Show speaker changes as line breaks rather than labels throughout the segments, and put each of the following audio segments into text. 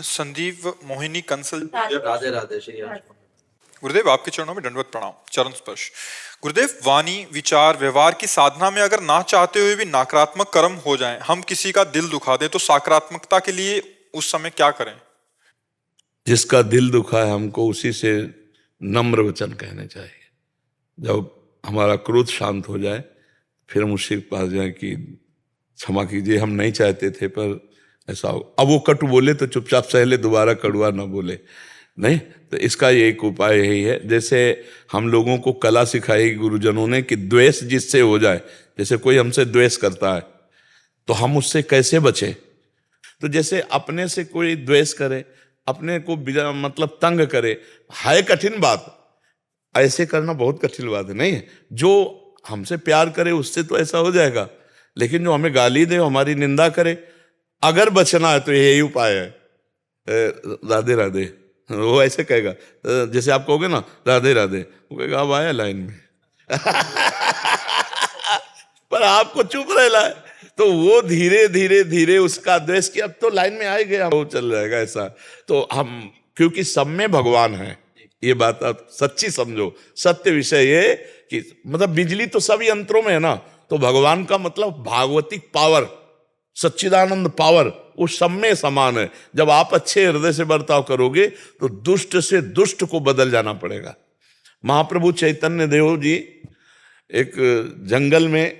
संदीप मोहिनी कंसल।
राधे राधे श्री राम।
गुरुदेव, आपके चरणों में दंडवत प्रणाम, चरण स्पर्श। गुरुदेव, वाणी विचार व्यवहार की साधना में अगर ना चाहते हुए भी नकारात्मक कर्म हो जाएं, हम किसी का दिल दुखा दें, तो सकारात्मकता के लिए उस समय क्या करें?
जिसका दिल दुखा है हमको उसी से नम्र वचन कहने चाहिए। जब हमारा क्रोध शांत हो जाए फिर हम उसके पास जाए कि क्षमा कीजिए, हम नहीं चाहते थे पर ऐसा हो। अब वो कटु बोले तो चुपचाप सह ले, दोबारा कड़वा ना बोले। नहीं तो इसका एक उपाय यही है, जैसे हम लोगों को कला सिखाई गुरुजनों ने कि द्वेष जिससे हो जाए, जैसे कोई हमसे द्वेष करता है तो हम उससे कैसे बचें। तो जैसे अपने से कोई द्वेष करे, अपने को मतलब तंग करे, है कठिन बात, ऐसे करना बहुत कठिन बात है, नहीं है। जो हमसे प्यार करे उससे तो ऐसा हो जाएगा, लेकिन जो हमें गाली दे, हमारी निंदा करे, अगर बचना है तो यही उपाय है, राधे राधे। वो ऐसे कहेगा, जैसे आप कहोगे ना राधे राधे, वो कहेगा अब आया लाइन में पर आपको चुप रहना है, तो वो धीरे धीरे धीरे उसका द्वेष कि अब तो लाइन में आ ही गया, वो चल जाएगा ऐसा। तो हम, क्योंकि सब में भगवान है, ये बात आप सच्ची समझो। सत्य विषय ये कि मतलब बिजली तो सब यंत्रों में है ना, तो भगवान का मतलब भागवतिक पावर, सच्चिदानंद पावर, वो सब में समान है। जब आप अच्छे हृदय से बर्ताव करोगे तो दुष्ट से दुष्ट को बदल जाना पड़ेगा। महाप्रभु चैतन्य देव जी एक जंगल में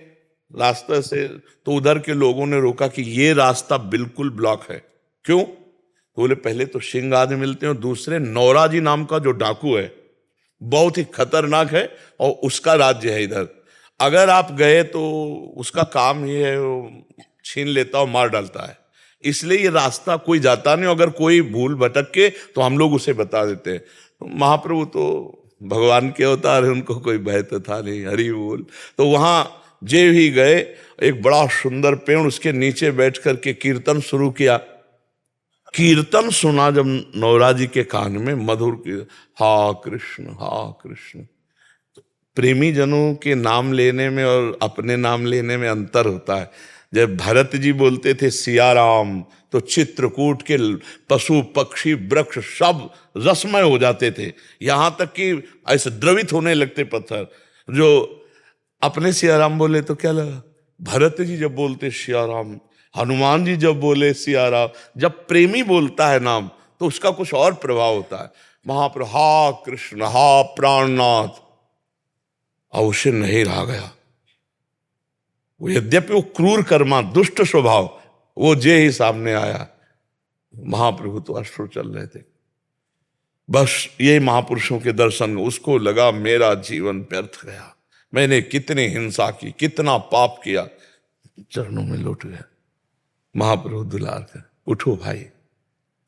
रास्ते से, तो उधर के लोगों ने रोका कि ये रास्ता बिल्कुल ब्लॉक है। क्यों? तो बोले पहले तो सिंह आदि मिलते हैं और दूसरे नौराजी नाम का जो डाकू है बहुत ही खतरनाक है और उसका राज्य है इधर। अगर आप गए तो उसका काम ही है, छीन लेता और मार डालता है, इसलिए ये रास्ता कोई जाता नहीं। अगर कोई भूल भटक के तो हम लोग उसे बता देते हैं। तो महाप्रभु तो भगवान के अवतार है, उनको कोई भय तो था नहीं, हरि बोल। तो वहां जे ही गए, एक बड़ा सुंदर पेड़, उसके नीचे बैठ करके कीर्तन शुरू किया। कीर्तन सुना जब नौराजी के कान में, मधुर की हा कृष्ण हा कृष्ण। प्रेमी जनों के नाम लेने में और अपने नाम लेने में अंतर होता है। जब भरत जी बोलते थे सिया राम, तो चित्रकूट के पशु पक्षी वृक्ष सब रसमय हो जाते थे, यहां तक कि ऐसे द्रवित होने लगते पत्थर। जो अपने सिया राम बोले तो क्या लगा, भरत जी जब बोलते सिया राम, हनुमान जी जब बोले सिया राम, जब प्रेमी बोलता है नाम तो उसका कुछ और प्रभाव होता है। महाप्रभु हा कृष्ण हा प्राणनाथ, और उसे नहीं रहा गया। वो यद्यपि वो क्रूर कर्मा, दुष्ट स्वभाव, वो जे ही सामने आया, महाप्रभु तो अश्रु चल रहे थे। बस ये महापुरुषों के दर्शन, उसको लगा मेरा जीवन व्यर्थ गया, मैंने कितनी हिंसा की, कितना पाप किया, चरणों में लौट गया। महाप्रभु दुलार कर, उठो भाई,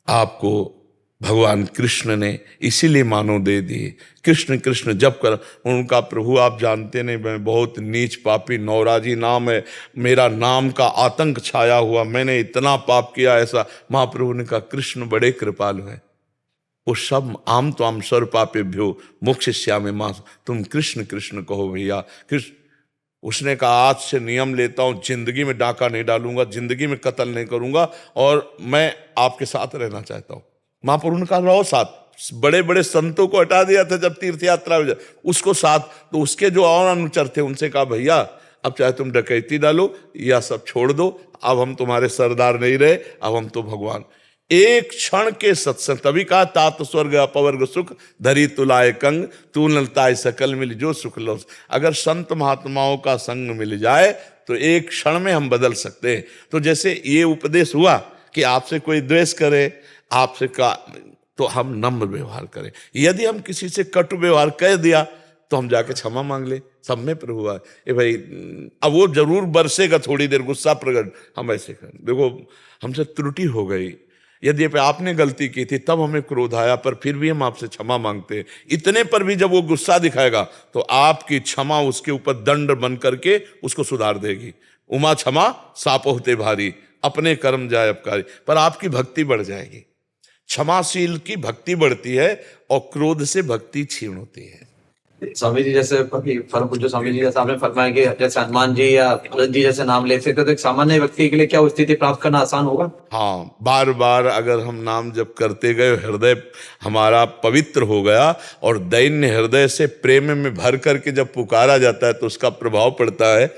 आपको भगवान कृष्ण ने इसीलिए मानो दे दिए। कृष्ण कृष्ण जप कर उनका, प्रभु आप जानते नहीं मैं बहुत नीच पापी, नौराजी नाम है मेरा, नाम का आतंक छाया हुआ, मैंने इतना पाप किया ऐसा। महाप्रभु ने कहा कृष्ण बड़े कृपालु हैं, वो सब आम तो आम स्वर पापेभ्यो मोक्षयिष्यामि मां, तुम कृष्ण कृष्ण कहो भैया कृष्ण। उसने कहा आज से नियम लेता हूं, जिंदगी में डाका नहीं डालूंगा, जिंदगी में कत्ल नहीं करूंगा, और मैं आपके साथ रहना चाहता हूं। महाप्रभु ने कहा रहो साथ। बड़े बड़े संतों को हटा दिया था जब तीर्थ यात्रा हो जाए, उसको साथ, तो उसके जो और अनुचर थे उनसे कहा भैया अब चाहे तुम डकैती डालो या सब छोड़ दो, अब हम तुम्हारे सरदार नहीं रहे, अब हम तो भगवान। एक क्षण के सत्संग, तभी कहा तात स्वर्ग अपवर्ग सुख धरी तुलाए कंग, तू नलताए सकल मिल जो सुख लो। अगर संत महात्माओं का संग मिल जाए तो एक क्षण में हम बदल सकते हैं। तो जैसे ये उपदेश हुआ कि आपसे कोई द्वेष करे, आपसे का, तो हम नम्र व्यवहार करें। यदि हम किसी से कटु व्यवहार कर दिया तो हम जाके क्षमा मांग ले, सब में प्रभु है ए भाई। अब वो जरूर बरसेगा थोड़ी देर गुस्सा प्रकट, हम ऐसे करें, देखो हमसे त्रुटि हो गई, यद्यपि आपने गलती की थी तब हमें क्रोध आया, पर फिर भी हम आपसे क्षमा मांगते हैं। इतने पर भी जब वो गुस्सा दिखाएगा तो आपकी क्षमा उसके ऊपर दंड बन करके उसको सुधार देगी। उमा क्षमा साप होते भारी, अपने कर्म जाए अपकारी, पर आपकी भक्ति बढ़ जाएगी। क्षमाशील की भक्ति बढ़ती है और क्रोध से भक्ति क्षीण होती है।
स्वामी जी जैसे जो स्वामी जी जैसे आपने फरमाया कि जैसे हनुमान जी या भरत जी जैसे नाम लेते थे, तो एक सामान्य व्यक्ति के लिए क्या वो स्थिति प्राप्त करना आसान होगा?
हाँ, बार बार अगर हम नाम जप करते गए, हृदय हमारा पवित्र हो गया और दैन्य हृदय से प्रेम में भर करके जब पुकारा जाता है तो उसका प्रभाव पड़ता है।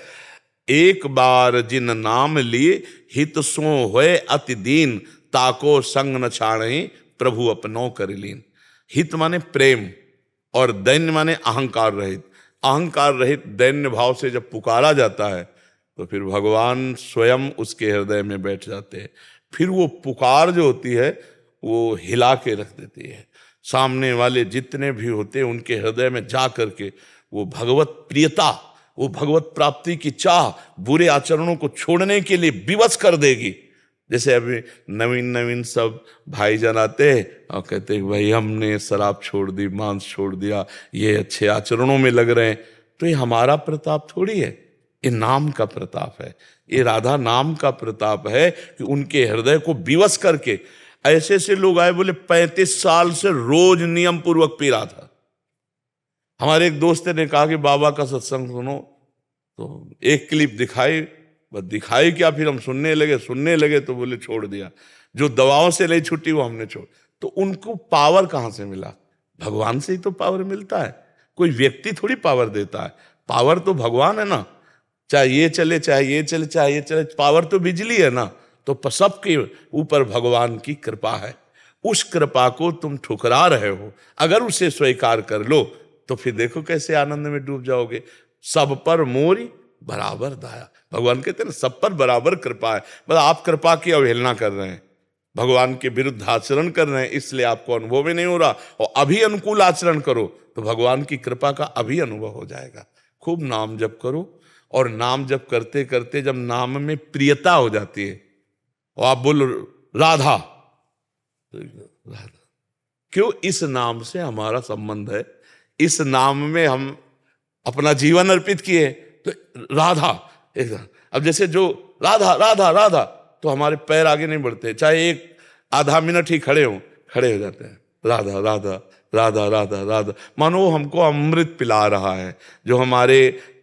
एक बार जिन नाम लिए हित सो होए अति दीन, ताको संग न छाड़हि प्रभु अपनो कर लीन। हित माने प्रेम और दैन्य माने अहंकार रहित। अहंकार रहित दैन्य भाव से जब पुकारा जाता है तो फिर भगवान स्वयं उसके हृदय में बैठ जाते हैं। फिर वो पुकार जो होती है वो हिला के रख देती है। सामने वाले जितने भी होते हैं उनके हृदय में जा करके वो भगवत प्रियता, वो भगवत प्राप्ति की चाह बुरे आचरणों को छोड़ने के लिए विवश कर देगी। जैसे अभी नवीन नवीन सब भाईजान आते हैं और कहते हैं भाई हमने शराब छोड़ दी, मांस छोड़ दिया, ये अच्छे आचरणों में लग रहे हैं। तो ये हमारा प्रताप थोड़ी है, ये नाम का प्रताप है। ये राधा नाम का प्रताप है कि उनके हृदय को विवश करके ऐसे ऐसे लोग आए, बोले 35 साल से रोज नियम पूर्वक पी रहा था। हमारे एक दोस्त ने कहा कि बाबा का सत्संग सुनो, तो एक क्लिप दिखाई, बस दिखाई क्या, फिर हम सुनने लगे तो बोले छोड़ दिया। जो दवाओं से नहीं छुट्टी वो हमने छोड़। तो उनको पावर कहाँ से मिला? भगवान से ही तो पावर मिलता है, कोई व्यक्ति थोड़ी पावर देता है। पावर तो भगवान है ना, चाहे ये चले चाहे ये चले चाहे ये चले, पावर तो बिजली है ना। तो सबके ऊपर भगवान की कृपा है। उस कृपा को तुम ठुकरा रहे हो, अगर उसे स्वीकार कर लो तो फिर देखो कैसे आनंद में डूब जाओगे। सब पर मोरी बराबर दया, भगवान कहते हैं ना सब पर बराबर कृपा है। बस आप कृपा की अवहेलना कर रहे हैं, भगवान के विरुद्ध आचरण कर रहे हैं, इसलिए आपको अनुभव भी नहीं हो रहा। और अभी अनुकूल आचरण करो तो भगवान की कृपा का अभी अनुभव हो जाएगा। खूब नाम जप करो, और नाम जप करते करते जब नाम में प्रियता हो जाती है और आप बोलो राधा, राधा क्यों? इस नाम से हमारा संबंध है, इस नाम में हम अपना जीवन अर्पित किए, तो राधा एकदम। अब जैसे जो राधा राधा राधा, तो हमारे पैर आगे नहीं बढ़ते, चाहे एक आधा मिनट ही खड़े हो जाते हैं। राधा राधा राधा राधा राधा, मानो हमको अमृत पिला रहा है। जो हमारे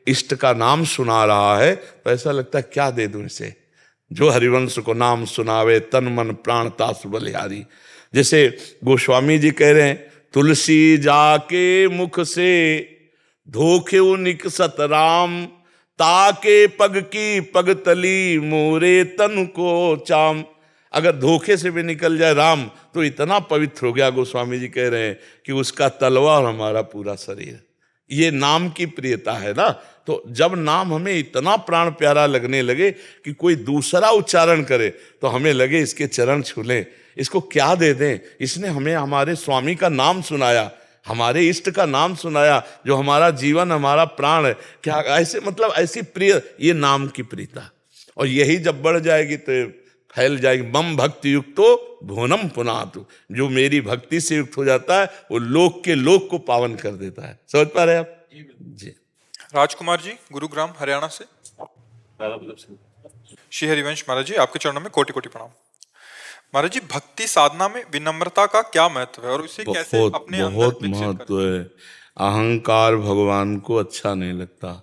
इष्ट का नाम सुना रहा है तो ऐसा लगता है क्या दे दूं इसे। जो हरिवंश को नाम सुनावे तन मन प्राण तासु बलिहारी। जैसे गोस्वामी जी कह रहे हैं, तुलसी जाके मुख से धोखे निकसत राम, ताके पग की पगतली मोरे तन को चाम। अगर धोखे से भी निकल जाए राम तो इतना पवित्र हो गया, गोस्वामी जी कह रहे हैं कि उसका तलवा और हमारा पूरा शरीर। ये नाम की प्रियता है ना। तो जब नाम हमें इतना प्राण प्यारा लगने लगे कि कोई दूसरा उच्चारण करे तो हमें लगे इसके चरण छू लें, इसको क्या दे दें। इसने हमें हमारे स्वामी का नाम सुनाया, हमारे इष्ट का नाम सुनाया, जो हमारा जीवन हमारा प्राण है। क्या ऐसे मतलब ऐसी प्रिय, ये नाम की प्रियता। और यही जब बढ़ जाएगी तो फैल जाएगी। मम भक्ति युक्तो भुवनम पुनातु, जो मेरी भक्ति से युक्त हो जाता है वो लोक के लोक को पावन कर देता है। समझ पा रहे आप जी?
राजकुमार जी गुरुग्राम हरियाणा से। श्री हरिवंश महाराज जी, आपके चरणों में कोटि कोटि प्रणाम। महाराज जी, भक्ति साधना में विनम्रता का क्या महत्व है और उसे कैसे अपने अंदर
बहुत
विकसित
महत्व है। अहंकार भगवान को अच्छा नहीं लगता।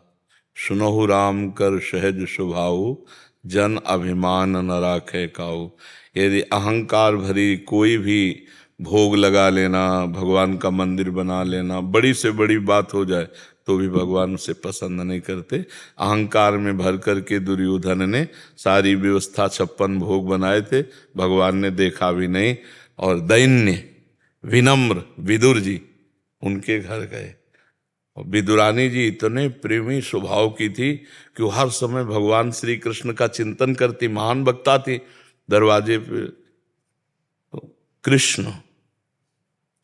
सुनहु राम कर सहज स्वभाव, जन अभिमान न राखे काऊ। यदि अहंकार भरी कोई भी भोग लगा लेना, भगवान का मंदिर बना लेना, बड़ी से बड़ी बात हो जाए तो भी भगवान उसे पसंद नहीं करते। अहंकार में भर करके दुर्योधन ने सारी व्यवस्था 56 भोग बनाए थे, भगवान ने देखा भी नहीं। और दैन्य विनम्र विदुर जी उनके घर गए। और विदुरानी जी इतने प्रेमी स्वभाव की थी कि वो हर समय भगवान श्री कृष्ण का चिंतन करती, महान वक्ता थी। दरवाजे पे कृष्ण,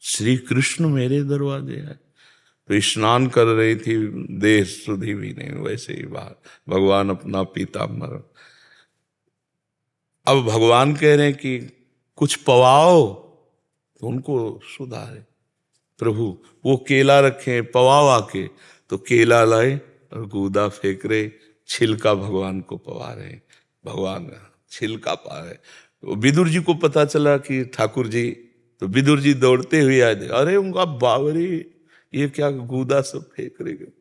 श्री कृष्ण मेरे दरवाजे है। तो स्नान कर रही थी, देह सुधी भी नहीं, वैसे ही बाहर भगवान अपना पीताम्बर। अब भगवान कह रहे हैं कि कुछ पवाओ, तो उनको सुधारे। प्रभु वो केला रखे, पवाओ आके, तो केला लाए और गूदा फेंक रहे, छिलका भगवान को पवा रहे। भगवान छिलका पा रहे। तो विदुर जी को पता चला कि ठाकुर जी, तो विदुर जी दौड़ते हुए आए। अरे उनका बावरी, ये क्या गूदा सब फेंक रहे गए।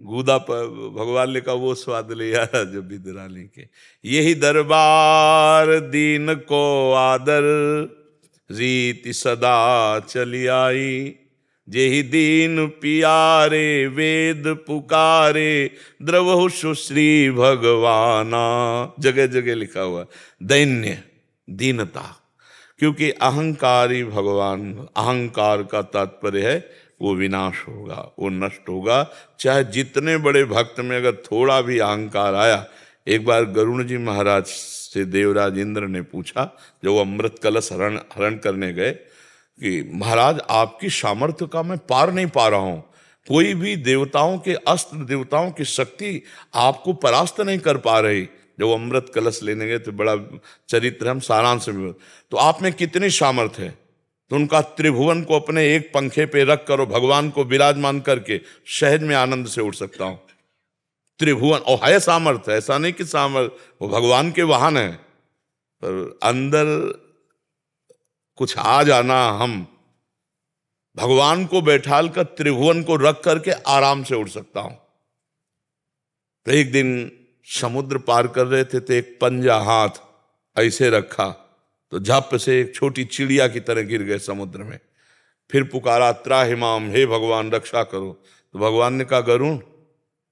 गूदा पर भगवान ने कहा वो स्वाद लिया जब विद्राली के। यही दरबार दीन को आदर, रीति सदा चली आई। जेहि दीन पियारे वेद पुकारे, द्रवहु सुश्री भगवाना। जगह जगह लिखा हुआ दैन्य, दीनता, क्योंकि अहंकारी भगवान, अहंकार का तात्पर्य है वो विनाश होगा, वो नष्ट होगा। चाहे जितने बड़े भक्त में अगर थोड़ा भी अहंकार आया। एक बार गरुण जी महाराज से देवराज इंद्र ने पूछा, जब वो अमृत कलश हरण करने गए, कि महाराज आपकी सामर्थ्य का मैं पार नहीं पा रहा हूं, कोई भी देवताओं के अस्त्र, देवताओं की शक्ति आपको परास्त नहीं कर पा रही। जब वो अमृत कलश लेने गए तो बड़ा चरित्र हम सारांश में, तो आप में कितनी सामर्थ्य है? तो उनका त्रिभुवन को अपने एक पंखे पे रख करो, भगवान को विराजमान करके सहज में आनंद से उड़ सकता हूं। त्रिभुवन, और है सामर्थ्य, ऐसा नहीं कि सामर्थ्य, वो भगवान के वाहन है, पर अंदर कुछ आ जाना। हम भगवान को बैठाल कर त्रिभुवन को रख करके आराम से उड़ सकता हूं। तो एक दिन समुद्र पार कर रहे थे तो एक पंजा हाथ ऐसे रखा तो झप से एक छोटी चिड़िया की तरह गिर गए समुद्र में। फिर पुकारा त्राहिमाम, हे भगवान रक्षा करो। तो भगवान ने कहा, गरुण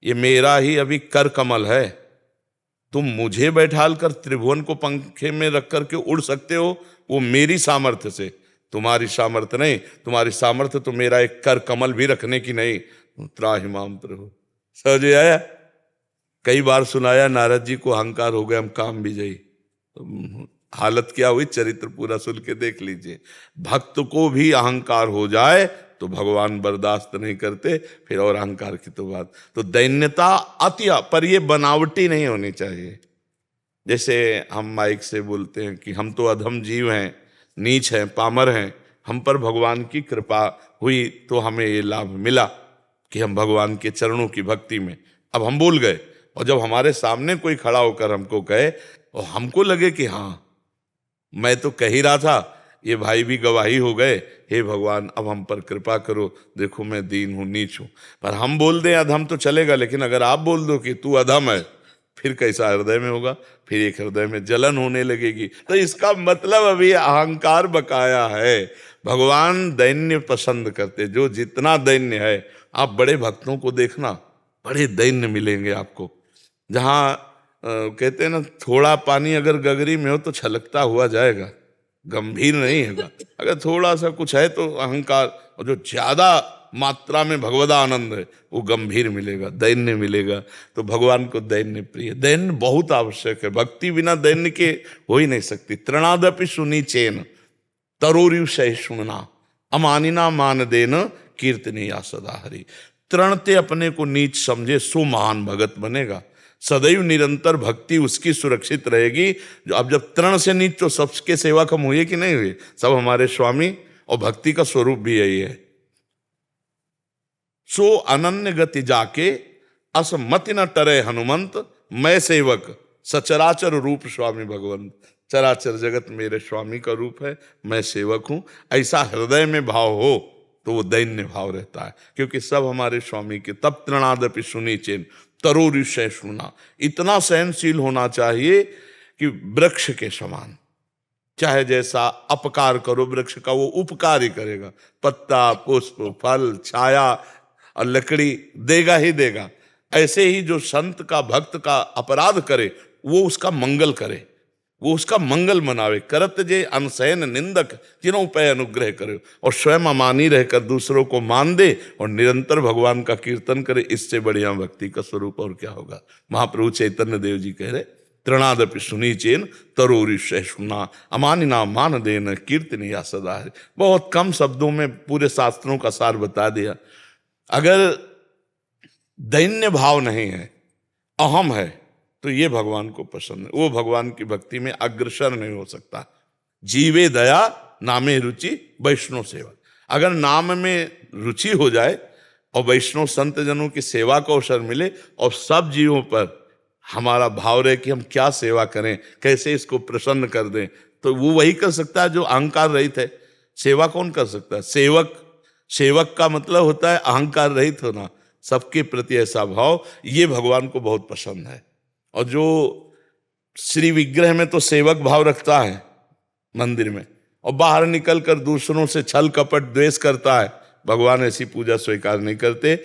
ये मेरा ही अभी कर कमल है, तुम मुझे बैठाल कर त्रिभुवन को पंखे में रख करके उड़ सकते हो, वो मेरी सामर्थ्य से, तुम्हारी सामर्थ्य नहीं। तुम्हारी सामर्थ्य तो मेरा एक कर कमल भी रखने की नहीं। त्राहिमाम प्रभु समझ आया। कई बार सुनाया नारद जी को अहंकार हो गया, हम काम भी जाई, तो हालत क्या हुई, चरित्र पूरा सुन के देख लीजिए। भक्त को भी अहंकार हो जाए तो भगवान बर्दाश्त नहीं करते, फिर और अहंकार की तो बात। तो दैन्यता अति, पर ये बनावटी नहीं होनी चाहिए। जैसे हम माइक से बोलते हैं कि हम तो अधम जीव हैं, नीच हैं, पामर हैं, हम पर भगवान की कृपा हुई तो हमें ये लाभ मिला कि हम भगवान के चरणों की भक्ति में, अब हम बोल गए। और जब हमारे सामने कोई खड़ा होकर हमको कहे और हमको लगे कि हाँ मैं तो कह ही रहा था, ये भाई भी गवाही हो गए, हे भगवान अब हम पर कृपा करो, देखो मैं दीन हूं, नीच हूं। पर हम बोल दें अधम तो चलेगा, लेकिन अगर आप बोल दो कि तू अधम है, फिर कैसा हृदय में होगा, फिर एक हृदय में जलन होने लगेगी। तो इसका मतलब अभी अहंकार बकाया है। भगवान दैन्य पसंद करते, जो जितना दैन्य है। आप बड़े भक्तों को देखना, बड़े दैन्य मिलेंगे आपको। जहाँ कहते हैं ना, थोड़ा पानी अगर गगरी में हो तो छलकता हुआ जाएगा, गंभीर नहीं होगा। अगर थोड़ा सा कुछ है तो अहंकार, और जो ज्यादा मात्रा में भगवदा आनंद है वो गंभीर मिलेगा, दैन्य मिलेगा। तो भगवान को दैन्य प्रिय, दैन्य बहुत आवश्यक है। भक्ति बिना दैन्य के हो ही नहीं सकती। तृणादपि सुनी चेन तरोरिव सहिष्णुना, अमानिना मान देन कीर्तनीया सदा हरि। तृणते अपने को नीच समझे सो महान भगत बनेगा। सदैव निरंतर भक्ति उसकी सुरक्षित रहेगी। जो अब जब तृण से नीच, तो सबके सेवक हम हुए कि नहीं हुए, सब हमारे स्वामी। और भक्ति का स्वरूप भी यही है। सो अनन्य गति जाके असमति न टरे हनुमंत, मैं सेवक सचराचर रूप स्वामी भगवंत। चराचर जगत मेरे स्वामी का रूप है, मैं सेवक हूं। ऐसा हृदय में भाव हो तो वो दैन्य भाव रहता है, क्योंकि सब हमारे स्वामी के। तब तृणादपि सुनी चेन तरोरि सहिष्णुना, इतना सहनशील होना चाहिए कि वृक्ष के समान। चाहे जैसा अपकार करो वृक्ष का, वो उपकार ही करेगा। पत्ता, पुष्प, फल, छाया और लकड़ी देगा ही देगा। ऐसे ही जो संत का, भक्त का अपराध करे, वो उसका मंगल करे, वो उसका मंगल मनावे। करत जे अनसैन निंदक जिन्हों पे अनुग्रह करे, और स्वयं अमानी रहकर दूसरों को मान दे और निरंतर भगवान का कीर्तन करे। इससे बढ़िया भक्ति का स्वरूप और क्या होगा। महाप्रभु चैतन्य देव जी कह रहे, तृणादपि सुनी चेन तरोरि सहिष्णुना, अमानिना मान देन कीर्तनीया सदा हरि। बहुत कम शब्दों में पूरे शास्त्रों का सार बता दिया। अगर दैन्य भाव नहीं है, अहम है, तो ये भगवान को पसंद है। वो भगवान की भक्ति में अग्रसर नहीं हो सकता। जीवे दया नामे रुचि वैष्णव सेवा। अगर नाम में रुचि हो जाए और वैष्णव संत जनों की सेवा का अवसर मिले, और सब जीवों पर हमारा भाव रहे कि हम क्या सेवा करें, कैसे इसको प्रसन्न कर दें, तो वो वही कर सकता है जो अहंकार रहित है। सेवा कौन कर सकता है? सेवक सेवक का मतलब होता है अहंकार रहित होना, सबके प्रति ऐसा भाव, ये भगवान को बहुत पसंद है। और जो श्री विग्रह में तो सेवक भाव रखता है मंदिर में, और बाहर निकल कर दूसरों से छल कपट द्वेष करता है, भगवान ऐसी पूजा स्वीकार नहीं करते।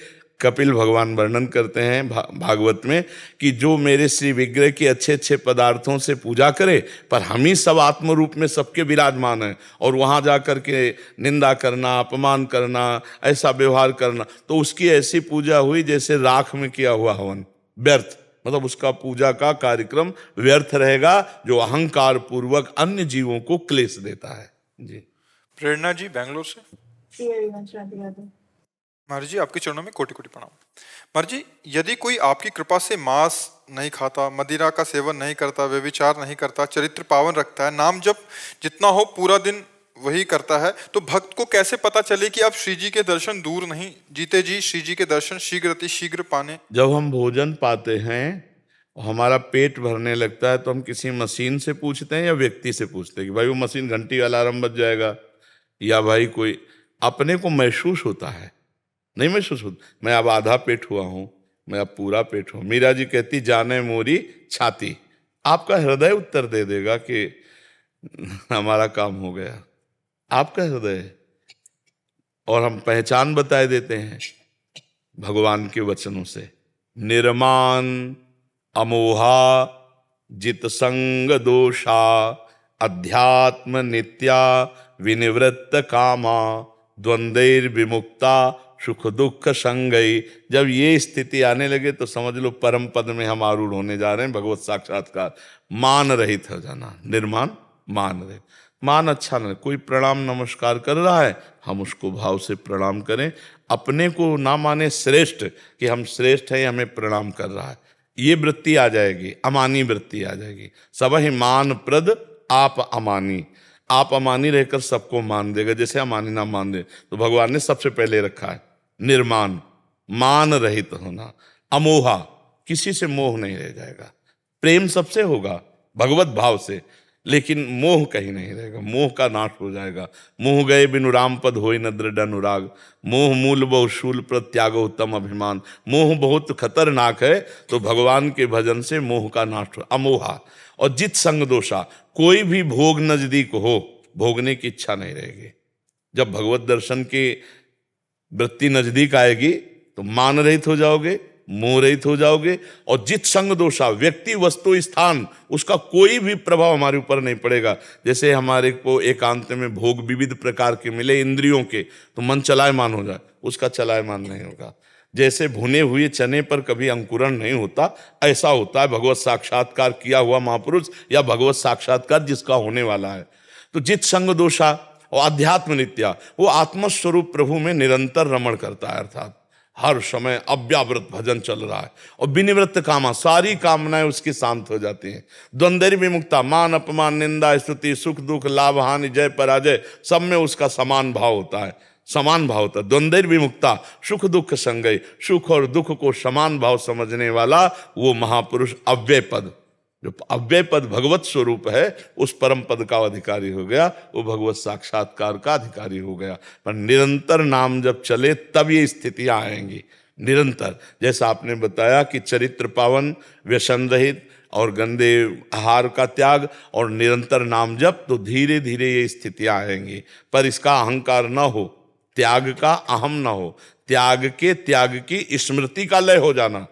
कपिल भगवान वर्णन करते हैं भागवत में कि जो मेरे श्री विग्रह की अच्छे अच्छे पदार्थों से पूजा करे, पर हम ही सब आत्म रूप में सबके विराजमान हैं, और वहां जाकर के निंदा करना, अपमान करना, ऐसा व्यवहार करना, तो उसकी ऐसी पूजा हुई जैसे राख में किया हुआ हवन, व्यर्थ। मतलब उसका पूजा का कार्यक्रम व्यर्थ रहेगा, जो अहंकार पूर्वक अन्य जीवों को क्लेश देता है। जी।
प्रेरणा जी बेंगलोर से। महाराज जी आपके चरणों में कोटि कोटि प्रणाम। महाराज जी, यदि कोई आपकी कृपा से मांस नहीं खाता, मदिरा का सेवन नहीं करता, व्यभिचार नहीं करता, चरित्र पावन रखता है, नाम जप जितना हो पूरा दिन वही करता है, तो भक्त को कैसे पता चले कि आप श्री जी के दर्शन दूर नहीं, जीते जी श्री जी के दर्शन शीघ्र अति शीघ्र पाने?
जब हम भोजन पाते हैं, हमारा पेट भरने लगता है, तो हम किसी मशीन से पूछते हैं या व्यक्ति से पूछते हैं कि भाई वो मशीन घंटी का अलार्म बज जाएगा, या भाई कोई, अपने को महसूस होता है? नहीं महसूस होता। मैं अब आधा पेट हुआ हूं, मैं अब पूरा पेट हूं। मीरा जी कहती जाने मोरी छाती, आपका हृदय उत्तर दे देगा कि हमारा काम हो गया, आपका हृदय। और हम पहचान बताए देते हैं भगवान के वचनों से, निर्माण अमोहा जित संग दोषा अध्यात्म नित्या विनिवृत्त कामा द्वंद्वैर विमुक्ता सुख दुख संगई। जब ये स्थिति आने लगे तो समझ लो परम पद में हम आरूढ़ होने जा रहे हैं, भगवत साक्षात्कार। मान रहित हो जाना, निर्माण मान रहित। मान अच्छा न, कोई प्रणाम नमस्कार कर रहा है, हम उसको भाव से प्रणाम करें, अपने को ना माने श्रेष्ठ कि हम श्रेष्ठ हैं, हमें प्रणाम कर रहा है, ये वृत्ति आ जाएगी, अमानी वृत्ति आ जाएगी। सब ही मान प्रद आप अमानी, आप अमानी रहकर सबको मान देगा, जैसे अमानी ना मान दे। तो भगवान ने सबसे पहले रखा है निर्माण, मान रहित होना, अमोहा, किसी से मोह नहीं रह जाएगा। प्रेम सबसे होगा भगवत भाव से, लेकिन मोह कहीं नहीं रहेगा, मोह का नाश हो जाएगा। मोह गए बिनु राम पद होई न दृढ़ अनुराग, मोह मूल बहु शूल प्रत्यागो उत्तम अभिमान। मोह बहुत खतरनाक है, तो भगवान के भजन से मोह का नाश हो। अमोहा। और जित संग दोषा, कोई भी भोग नजदीक हो, भोगने की इच्छा नहीं रहेगी। जब भगवत दर्शन की वृत्ति नजदीक आएगी तो मान रहित हो जाओगे, मोह रहित हो जाओगे। और जित संग दोषा, व्यक्ति वस्तु स्थान उसका कोई भी प्रभाव हमारे ऊपर नहीं पड़ेगा। जैसे हमारे को एकांत में भोग विविध प्रकार के मिले इंद्रियों के, तो मन चलायमान हो जाए, उसका चलायमान नहीं होगा। जैसे भुने हुए चने पर कभी अंकुरण नहीं होता, ऐसा होता है भगवत साक्षात्कार किया हुआ महापुरुष या भगवत साक्षात्कार जिसका होने वाला है। तो जित संग दोषा और अध्यात्म नित्या, वो आत्मस्वरूप प्रभु में निरंतर रमण करता है, अर्थात हर समय अव्यावृत भजन चल रहा है। और विनिवृत्त कामा, सारी कामनाएं उसकी शांत हो जाती हैं। द्वंद्व विमुक्ता, मान अपमान निंदा स्तुति सुख दुख लाभ हानि जय पराजय, सब में उसका समान भाव होता है, समान भाव होता है। द्वंद्व विमुक्ता सुख दुख संगय, सुख और दुख को समान भाव समझने वाला वो महापुरुष अव्यय पद, जो अव्यय पद भगवत स्वरूप है, उस परम पद का अधिकारी हो गया, वो भगवत साक्षात्कार का अधिकारी हो गया। पर निरंतर नाम जब चले तब ये स्थितियां आएंगी, निरंतर। जैसा आपने बताया कि चरित्र पावन, व्यसन रहित और गंदे आहार का त्याग और निरंतर नाम जप, तो धीरे धीरे ये स्थितियां आएंगी। पर इसका अहंकार न हो, त्याग का अहम न हो, त्याग के त्याग की स्मृति का लय हो जाना,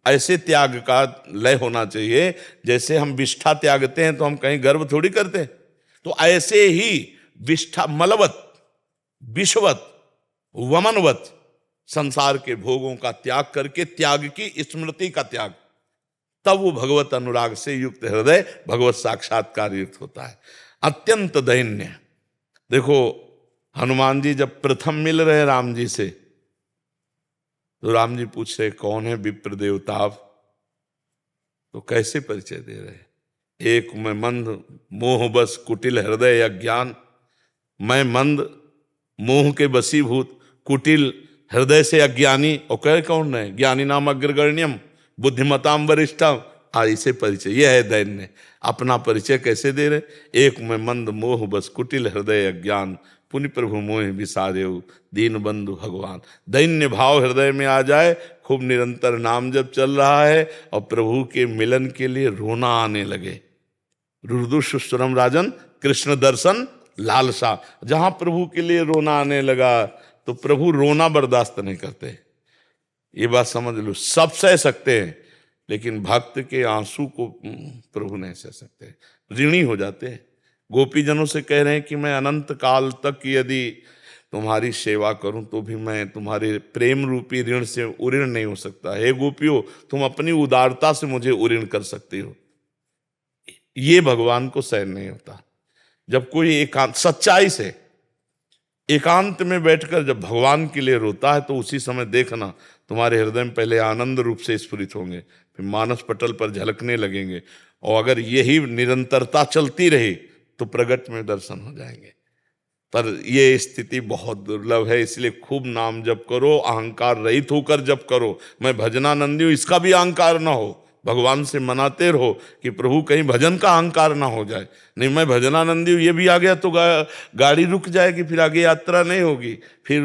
ऐसे त्याग का लय होना चाहिए। जैसे हम विष्ठा त्यागते हैं तो हम कहीं गर्व थोड़ी करते, तो ऐसे ही विष्ठा मलवत विषवत वमनवत संसार के भोगों का त्याग करके त्याग की स्मृति का त्याग, तब वो भगवत अनुराग से युक्त हृदय भगवत साक्षात्कार युक्त होता है। अत्यंत दैन्य। देखो हनुमान जी जब प्रथम मिल रहे राम जी से, तो राम जी पूछ रहे कौन है विप्र देवता, तो कैसे परिचय दे रहे, एक मैं मंद मोह बस कुटिल हृदय अज्ञान, मैं मंद मोह के बसीभूत कुटिल हृदय से अज्ञानी, और कह कौन है, ज्ञानी नाम अग्रगण्यम बुद्धिमताम वरिष्ठम, इसे परिचय, यह है दैन्य। अपना परिचय कैसे दे रहे? एक में मंद मोह बस कुटिल हृदय अज्ञान, पुनि प्रभु मोह विसारेउ दीन बंधु भगवान। दैन्य भाव हृदय में आ जाए, खूब निरंतर नाम जब चल रहा है और प्रभु के मिलन के लिए रोना आने लगे। रुदु सुश्रम राजन कृष्ण दर्शन लालसा, जहां प्रभु के लिए रोना आने लगा तो प्रभु रोना बर्दाश्त नहीं करते। ये बात समझ लो, सब सह सकते हैं लेकिन भक्त के आंसू को प्रभु नहीं सह सकते, ऋणी हो जाते हैं। गोपीजनों से कह रहे हैं कि मैं अनंत काल तक यदि तुम्हारी सेवा करूं तो भी मैं तुम्हारे प्रेम रूपी ऋण से उऋण नहीं हो सकता। हे गोपियों, तुम अपनी उदारता से मुझे उऋण कर सकती हो, ये भगवान को सहन नहीं होता। जब कोई एकांत सच्चाई से एकांत में बैठकर जब भगवान के लिए रोता है तो उसी समय देखना तुम्हारे हृदय में पहले आनंद रूप से स्फुरित होंगे, फिर मानस पटल पर झलकने लगेंगे, और अगर यही निरंतरता चलती रही तो प्रगट में दर्शन हो जाएंगे। पर ये स्थिति बहुत दुर्लभ है, इसलिए खूब नाम जप करो, अहंकार रहित होकर जप करो। मैं भजनानंदी हूं, इसका भी अहंकार ना हो। भगवान से मनाते रहो कि प्रभु कहीं भजन का अहंकार ना हो जाए। नहीं, मैं भजनानंदी हूं, ये भी आ गया तो गाड़ी रुक जाएगी, फिर आगे यात्रा नहीं होगी, फिर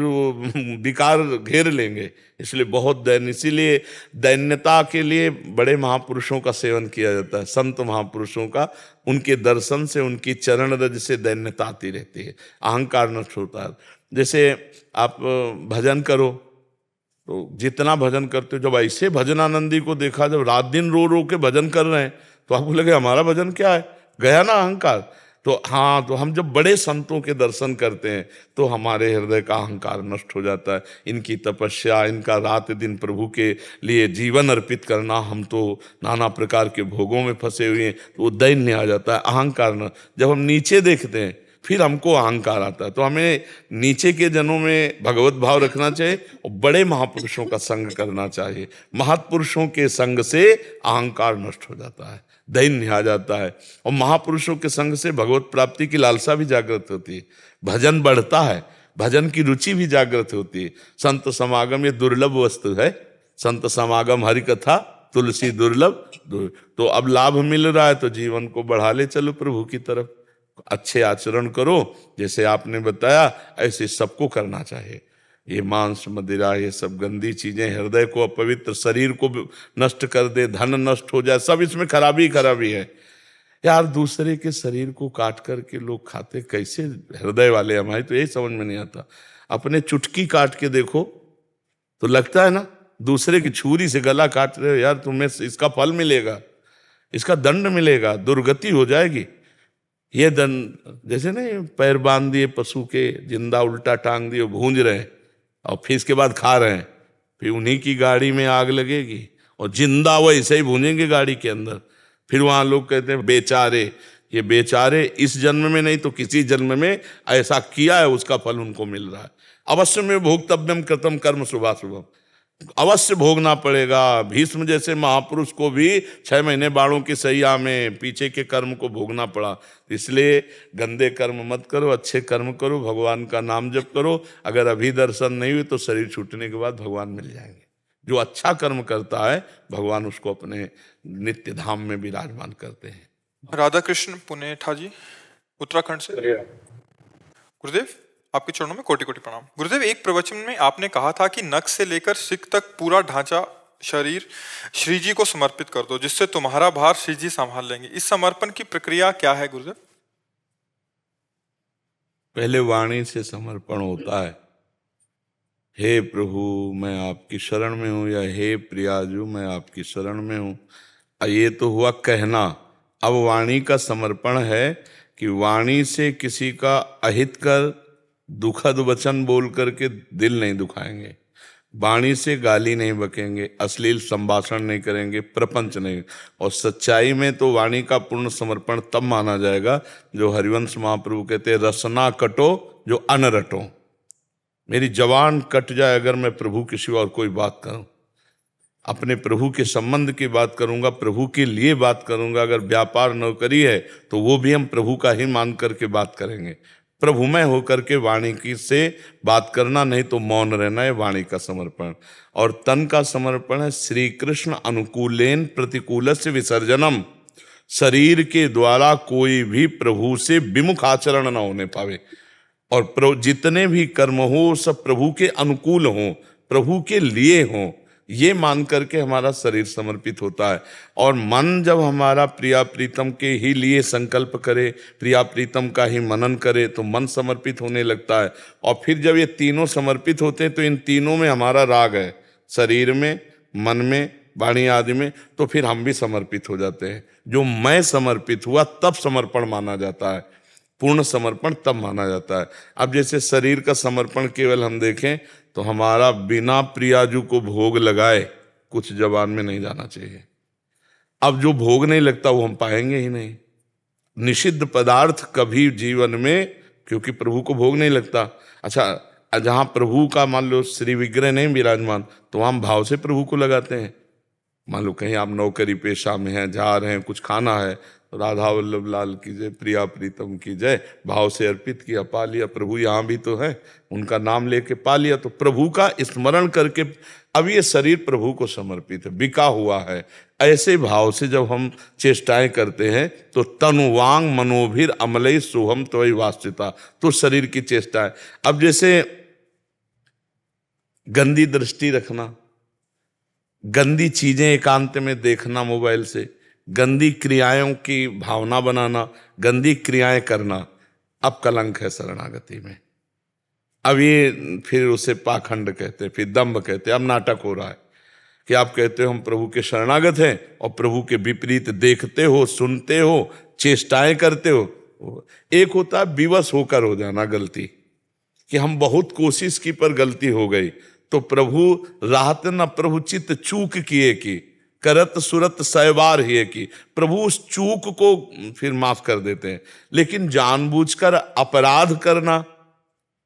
विकार घेर लेंगे। इसलिए बहुत दैन्य, इसीलिए दैन्यता के लिए बड़े महापुरुषों का सेवन किया जाता है, संत महापुरुषों का। उनके दर्शन से, उनकी चरण रज से दैन्यता आती रहती है, अहंकार नष्ट होता है। जैसे आप भजन करो तो जितना भजन करते हो, जब ऐसे भजनानंदी को देखा जब रात दिन रो रो के भजन कर रहे हैं तो आपको लगे हमारा भजन क्या है, गया ना अहंकार। तो हाँ, तो हम जब बड़े संतों के दर्शन करते हैं तो हमारे हृदय का अहंकार नष्ट हो जाता है। इनकी तपस्या, इनका रात दिन प्रभु के लिए जीवन अर्पित करना, हम तो नाना प्रकार के भोगों में फंसे हुए हैं, तो वो दैन्य आ जाता है, अहंकार न। जब हम नीचे देखते हैं फिर हमको अहंकार आता है। तो हमें नीचे के जनों में भगवत भाव रखना चाहिए और बड़े महापुरुषों का संग करना चाहिए। महापुरुषों के संग से अहंकार नष्ट हो जाता है, दैन्य आ जाता है, और महापुरुषों के संग से भगवत प्राप्ति की लालसा भी जागृत होती है, भजन बढ़ता है, भजन की रुचि भी जागृत होती है। संत समागम ये दुर्लभ वस्तु है, संत समागम हरि कथा तुलसी दुर्लभ। तो अब लाभ मिल रहा है तो जीवन को बढ़ा ले चलो प्रभु की तरफ, अच्छे आचरण करो, जैसे आपने बताया ऐसे सबको करना चाहिए। ये मांस मदिरा, ये सब गंदी चीजें हृदय को अपवित्र, शरीर को नष्ट कर दे, धन नष्ट हो जाए, सब इसमें खराबी खराबी है। यार दूसरे के शरीर को काट करके लोग खाते, कैसे हृदय वाले हमारे, तो यही समझ में नहीं आता। अपने चुटकी काट के देखो तो लगता है ना दूसरे की छुरी से गला काट रहे हो, यार तुम्हें इसका फल मिलेगा, इसका दंड मिलेगा, दुर्गति हो जाएगी। ये दंड जैसे नहीं, पैर बांध दिए पशु के, जिंदा उल्टा टांग दिए, भूंज रहे हैं और फिर इसके बाद खा रहे हैं, फिर उन्हीं की गाड़ी में आग लगेगी और जिंदा वो ऐसे ही भूंजेंगे गाड़ी के अंदर। फिर वहां लोग कहते हैं बेचारे, ये बेचारे इस जन्म में नहीं तो किसी जन्म में ऐसा किया है, उसका फल उनको मिल रहा है। अवश्य में भोक्तव्यम कृतम कर्म शुभाशुभम, अवश्य भोगना पड़ेगा। भीष्म जैसे महापुरुष को भी 6 महीने बाणों की सैया में पीछे के कर्म को भोगना पड़ा। इसलिए गंदे कर्म मत करो, अच्छे कर्म करो, भगवान का नाम जप करो। अगर अभी दर्शन नहीं हुए तो शरीर छूटने के बाद भगवान मिल जाएंगे। जो अच्छा कर्म करता है भगवान उसको अपने नित्य धाम में विराजमान करते हैं।
राधा कृष्ण पुनेठा जी उत्तराखंड से। गुरुदेव आपके चरणों में कोटि कोटि प्रणाम। गुरुदेव, एक प्रवचन में आपने कहा था कि नख से लेकर सिक तक पूरा ढांचा शरीर श्री जी को समर्पित कर दो, जिससे तुम्हारा भार श्री जी संभाल लेंगे। इस समर्पण की प्रक्रिया क्या है गुरुदेव?
पहले वाणी से समर्पण होता है, हे प्रभु मैं आपकी शरण में हूं, या हे प्रियाजू मैं आपकी शरण में हूं। ये तो हुआ कहना। अब वाणी का समर्पण है कि वाणी से किसी का अहित कर, दुखद वचन बोल करके दिल नहीं दुखाएंगे, वाणी से गाली नहीं बकेंगे, अश्लील संभाषण नहीं करेंगे, प्रपंच नहीं। और सच्चाई में तो वाणी का पूर्ण समर्पण तब माना जाएगा जो हरिवंश महाप्रभु कहते हैं, रसना कटो जो अन रटो। मेरी जवान कट जाए अगर मैं प्रभु के सिवा और कोई बात करूं, अपने प्रभु के संबंध की बात करूंगा, प्रभु के लिए बात करूंगा। अगर व्यापार नौकरी है तो वो भी हम प्रभु का ही मान करके बात करेंगे। प्रभुमय होकर के वाणी की से बात करना, नहीं तो मौन रहना है वाणी का समर्पण। और तन का समर्पण है श्री कृष्ण अनुकूलेन प्रतिकूलस्य विसर्जनम, शरीर के द्वारा कोई भी प्रभु से विमुख आचरण न होने पावे, और जितने भी कर्म हो सब प्रभु के अनुकूल हों, प्रभु के लिए हों, ये मान करके हमारा शरीर समर्पित होता है। और मन जब हमारा प्रिया प्रीतम के ही लिए संकल्प करे, प्रिया प्रीतम का ही मनन करे, तो मन समर्पित होने लगता है। और फिर जब ये तीनों समर्पित होते हैं तो इन तीनों में हमारा राग है, शरीर में, मन में, वाणी आदि में, तो फिर हम भी समर्पित हो जाते हैं। जो मैं समर्पित हुआ तब समर्पण माना जाता है, पूर्ण समर्पण तब माना जाता है। अब जैसे शरीर का समर्पण केवल हम देखें तो हमारा बिना प्रियाजू को भोग लगाए कुछ जबान में नहीं जाना चाहिए। अब जो भोग नहीं लगता वो हम पाएंगे ही नहीं। निषिद्ध पदार्थ कभी जीवन में, क्योंकि प्रभु को भोग नहीं लगता। अच्छा, जहाँ प्रभु का मान लो श्री विग्रह नहीं विराजमान, तो हम भाव से प्रभु को लगाते हैं। मान लो कहीं आप नौकरी पेशा में हैं, जा रहे हैं, कुछ खाना है, तो राधा वल्लभ लाल की जय, प्रिया प्रीतम की जय, भाव से अर्पित किया, पा लिया। प्रभु यहाँ भी तो है, उनका नाम लेके पा लिया, तो प्रभु का स्मरण करके अब ये शरीर प्रभु को समर्पित है, बिका हुआ है। ऐसे भाव से जब हम चेष्टाएं करते हैं तो तनुवांग मनोभिर अमलई सोहम त्वयि वास्तिता, तो शरीर की चेष्टा है। अब जैसे गंदी दृष्टि रखना, गंदी चीजें एकांत में देखना मोबाइल से, गंदी क्रियाओं की भावना बनाना, गंदी क्रियाएं करना, अब कलंक है शरणागति में। अब ये फिर उसे पाखंड कहते हैं, फिर दंभ कहते हैं। अब नाटक हो रहा है कि आप कहते हो हम प्रभु के शरणागत हैं और प्रभु के विपरीत देखते हो, सुनते हो, चेष्टाएं करते हो। एक होता है विवश होकर हो जाना गलती, कि हम बहुत कोशिश की पर गलती हो गई, तो प्रभु राहत न प्रभु चित्त चूक किए की, करत सुरत सहबार ही की, प्रभु उस चूक को फिर माफ कर देते हैं। लेकिन जानबूझकर अपराध करना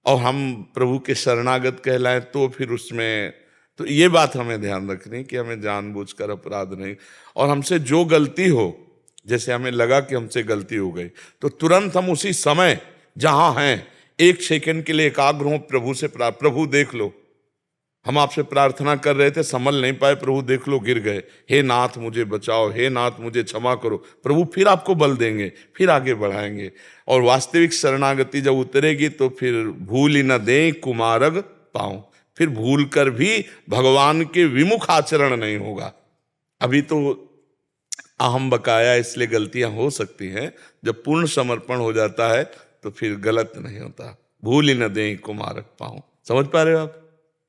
और हम प्रभु के शरणागत कहलाएं तो फिर उसमें, तो ये बात हमें ध्यान रखनी कि हमें जानबूझकर अपराध नहीं। और हमसे जो गलती हो, जैसे हमें लगा कि हमसे गलती हो गई, तो तुरंत हम उसी समय जहां हैं 1 सेकंड के लिए एकाग्र हो प्रभु से, प्रभु देख लो, हम आपसे प्रार्थना कर रहे थे, संभल नहीं पाए, प्रभु देख लो गिर गए, हे नाथ मुझे बचाओ, हे नाथ मुझे क्षमा करो। प्रभु फिर आपको बल देंगे, फिर आगे बढ़ाएंगे। और वास्तविक शरणागति जब उतरेगी तो फिर भूल ही न दे कुमारग पाऊं, फिर भूल कर भी भगवान के विमुख आचरण नहीं होगा। अभी तो अहम बकाया, इसलिए गलतियां हो सकती हैं। जब पूर्ण समर्पण हो जाता है तो फिर गलत नहीं होता। भूल ही न दे कुमारग पाऊं। समझ पा रहे हो आप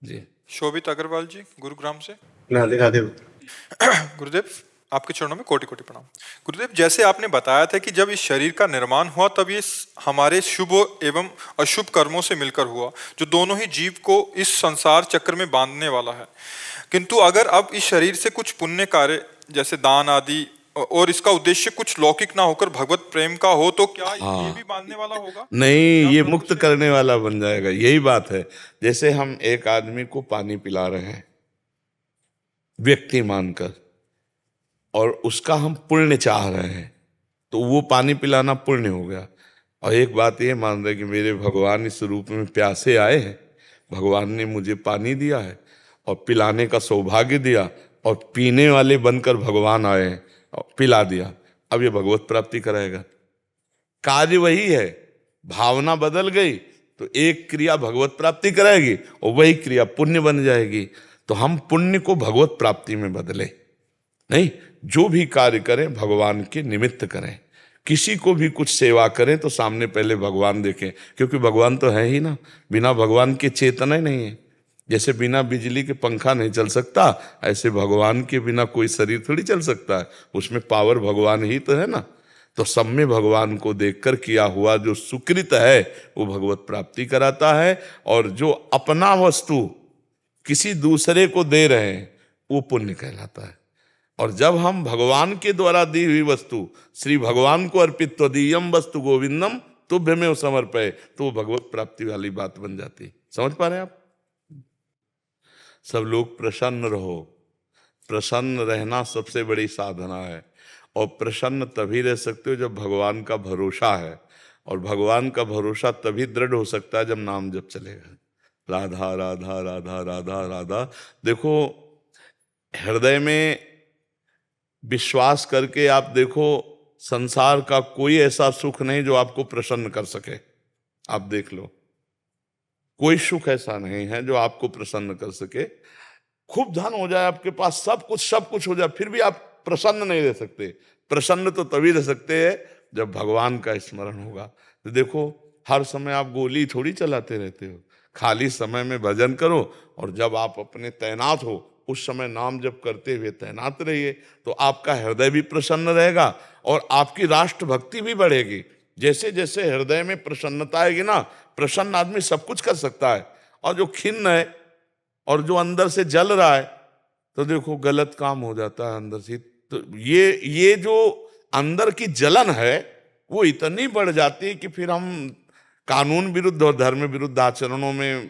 जी?
शोभित अग्रवाल जी गुरुग्राम से।
राधे राधे।
गुरुदेव, आपके चरणों में कोटि कोटि प्रणाम। गुरुदेव, जैसे आपने बताया था कि जब इस शरीर का निर्माण हुआ तब ये हमारे शुभ एवं अशुभ कर्मों से मिलकर हुआ, जो दोनों ही जीव को इस संसार चक्र में बांधने वाला है। किंतु अगर अब इस शरीर से कुछ पुण्य कार्य जैसे दान आदि, और इसका उद्देश्य कुछ लौकिक ना होकर भगवत प्रेम का हो, तो क्या ये भी बांधने वाला होगा?
नहीं, ये मुक्त करने वाला बन जाएगा। यही बात है। जैसे हम एक आदमी को पानी पिला रहे हैं व्यक्ति मानकर, और उसका हम पुण्य चाह रहे हैं, तो वो पानी पिलाना पुण्य हो गया। और एक बात ये मान रहे कि मेरे भगवान इस रूप में प्यासे आए हैं, भगवान ने मुझे पानी दिया है और पिलाने का सौभाग्य दिया, और पीने वाले बनकर भगवान आए हैं और पिला दिया। अब ये भगवत प्राप्ति कराएगा। कार्य वही है, भावना बदल गई तो एक क्रिया भगवत प्राप्ति कराएगी और वही क्रिया पुण्य बन जाएगी। तो हम पुण्य को भगवत प्राप्ति में बदले नहीं, जो भी कार्य करें भगवान के निमित्त करें। किसी को भी कुछ सेवा करें तो सामने पहले भगवान देखें, क्योंकि भगवान तो है ही ना। बिना भगवान के चेतना ही नहीं है। जैसे बिना बिजली के पंखा नहीं चल सकता, ऐसे भगवान के बिना कोई शरीर थोड़ी चल सकता है। उसमें पावर भगवान ही तो है ना। तो सब में भगवान को देखकर किया हुआ जो सुकृत है वो भगवत प्राप्ति कराता है, और जो अपना वस्तु किसी दूसरे को दे रहे हैं वो पुण्य कहलाता है। और जब हम भगवान के द्वारा दी हुई वस्तु श्री भगवान को अर्पित, त्वदीयम वस्तु गोविंदम तुभ्यमेव समर्पये, तो वो भगवत प्राप्ति वाली बात बन जाती। समझ पा रहे हैं आप? सब लोग प्रसन्न रहो। प्रसन्न रहना सबसे बड़ी साधना है, और प्रसन्न तभी रह सकते हो जब भगवान का भरोसा है। और भगवान का भरोसा तभी दृढ़ हो सकता है जब नाम जप चलेगा। राधा राधा राधा राधा राधा। देखो, हृदय में विश्वास करके आप देखो, संसार का कोई ऐसा सुख नहीं जो आपको प्रसन्न कर सके। आप देख लो, कोई सुख ऐसा नहीं है जो आपको प्रसन्न कर सके। खूब धन हो जाए आपके पास, सब कुछ हो जाए, फिर भी आप प्रसन्न नहीं रह सकते। प्रसन्न तो तभी रह सकते हैं जब भगवान का स्मरण होगा। तो देखो, हर समय आप गोली थोड़ी चलाते रहते हो। खाली समय में भजन करो, और जब आप अपने तैनात हो उस समय नाम जप करते हुए तैनात रहिए, तो आपका हृदय भी प्रसन्न रहेगा और आपकी राष्ट्र भक्ति भी बढ़ेगी। जैसे जैसे हृदय में प्रसन्नता आएगी ना, प्रसन्न आदमी सब कुछ कर सकता है। और जो खिन्न है और जो अंदर से जल रहा है, तो देखो गलत काम हो जाता है अंदर से। तो ये जो अंदर की जलन है वो इतनी बढ़ जाती है कि फिर हम कानून विरुद्ध और धर्म विरुद्ध आचरणों में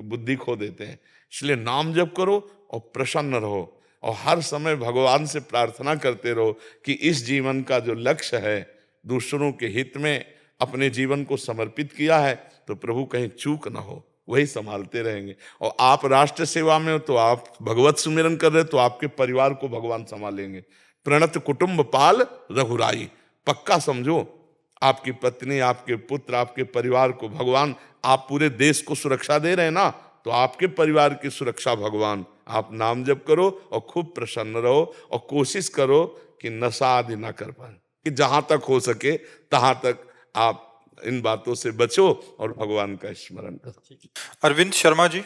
बुद्धि खो देते हैं। इसलिए नाम जप करो और प्रसन्न रहो, और हर समय भगवान से प्रार्थना करते रहो कि इस जीवन का जो लक्ष्य है, दूसरों के हित में अपने जीवन को समर्पित किया है, तो प्रभु कहीं चूक ना हो, वही संभालते रहेंगे। और आप राष्ट्र सेवा में हो तो आप भगवत सुमिरन कर रहे, तो आपके परिवार को भगवान संभालेंगे। प्रणत कुटुंब पाल रघुराई, पक्का समझो, आपकी पत्नी, आपके पुत्र, आपके परिवार को भगवान, आप पूरे देश को सुरक्षा दे रहे हैं ना, तो आपके परिवार की सुरक्षा भगवान। आप नाम जप करो और खूब प्रसन्न रहो, और कोशिश करो कि नशा आदि ना कर पाए, कि जहां तक हो सके तहां तक आप इन बातों से बचो और भगवान का स्मरण करो।
अरविंद शर्मा जी,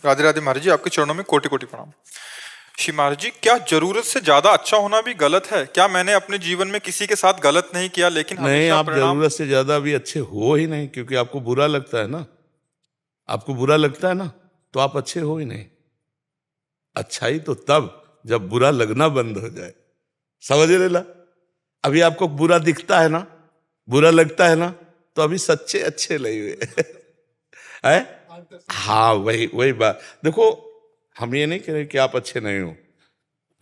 राधे राधे महाराज जी, आपके चरणों में कोटि कोटि प्रणाम। श्री महाराज जी, क्या जरूरत से ज्यादा अच्छा होना भी गलत है? क्या मैंने अपने जीवन में किसी के साथ गलत नहीं किया, लेकिन
नहीं, आप जरूरत से ज्यादा भी अच्छे हो ही नहीं, क्योंकि आपको बुरा लगता है ना, आपको बुरा लगता है ना, तो आप अच्छे हो ही नहीं। अच्छाई तो तब जब बुरा लगना बंद हो जाए, समझ रहे ला? अभी आपको बुरा दिखता है ना, बुरा लगता है ना, तो अभी सच्चे अच्छे नहीं हुए है। हाँ, वही बात। देखो, हम ये नहीं कह रहे कि आप अच्छे नहीं हो,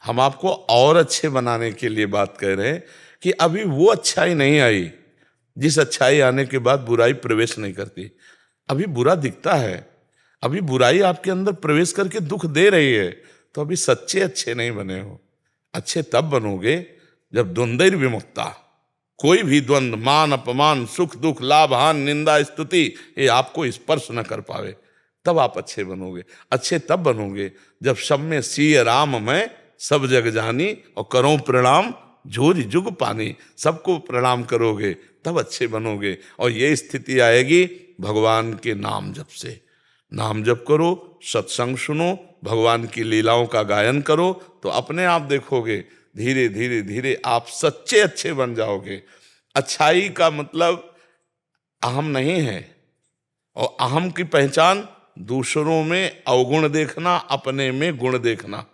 हम आपको और अच्छे बनाने के लिए बात कह रहे हैं कि अभी वो अच्छाई नहीं आई जिस अच्छाई आने के बाद बुराई प्रवेश नहीं करती। अभी बुरा दिखता है, अभी बुराई आपके अंदर प्रवेश करके दुख दे रही है, तो अभी सच्चे अच्छे नहीं बने हो। अच्छे तब बनोगे जब द्वंद्वैर विमुक्ता, कोई भी द्वंद्व, मान अपमान, सुख दुख, लाभ हान, निंदा स्तुति, ये आपको स्पर्श न कर पावे, तब आप अच्छे बनोगे। अच्छे तब बनोगे जब सब में सिय राम मैं सब जग जानी, और करो प्रणाम जोर जुग पानी, सबको प्रणाम करोगे तब अच्छे बनोगे। और ये स्थिति आएगी भगवान के नाम जप से। नाम जप करो, सत्संग सुनो, भगवान की लीलाओं का गायन करो, तो अपने आप देखोगे धीरे धीरे धीरे आप सच्चे अच्छे बन जाओगे। अच्छाई का मतलब अहम नहीं है, और अहम की पहचान दूसरों में अवगुण देखना, अपने में गुण देखना।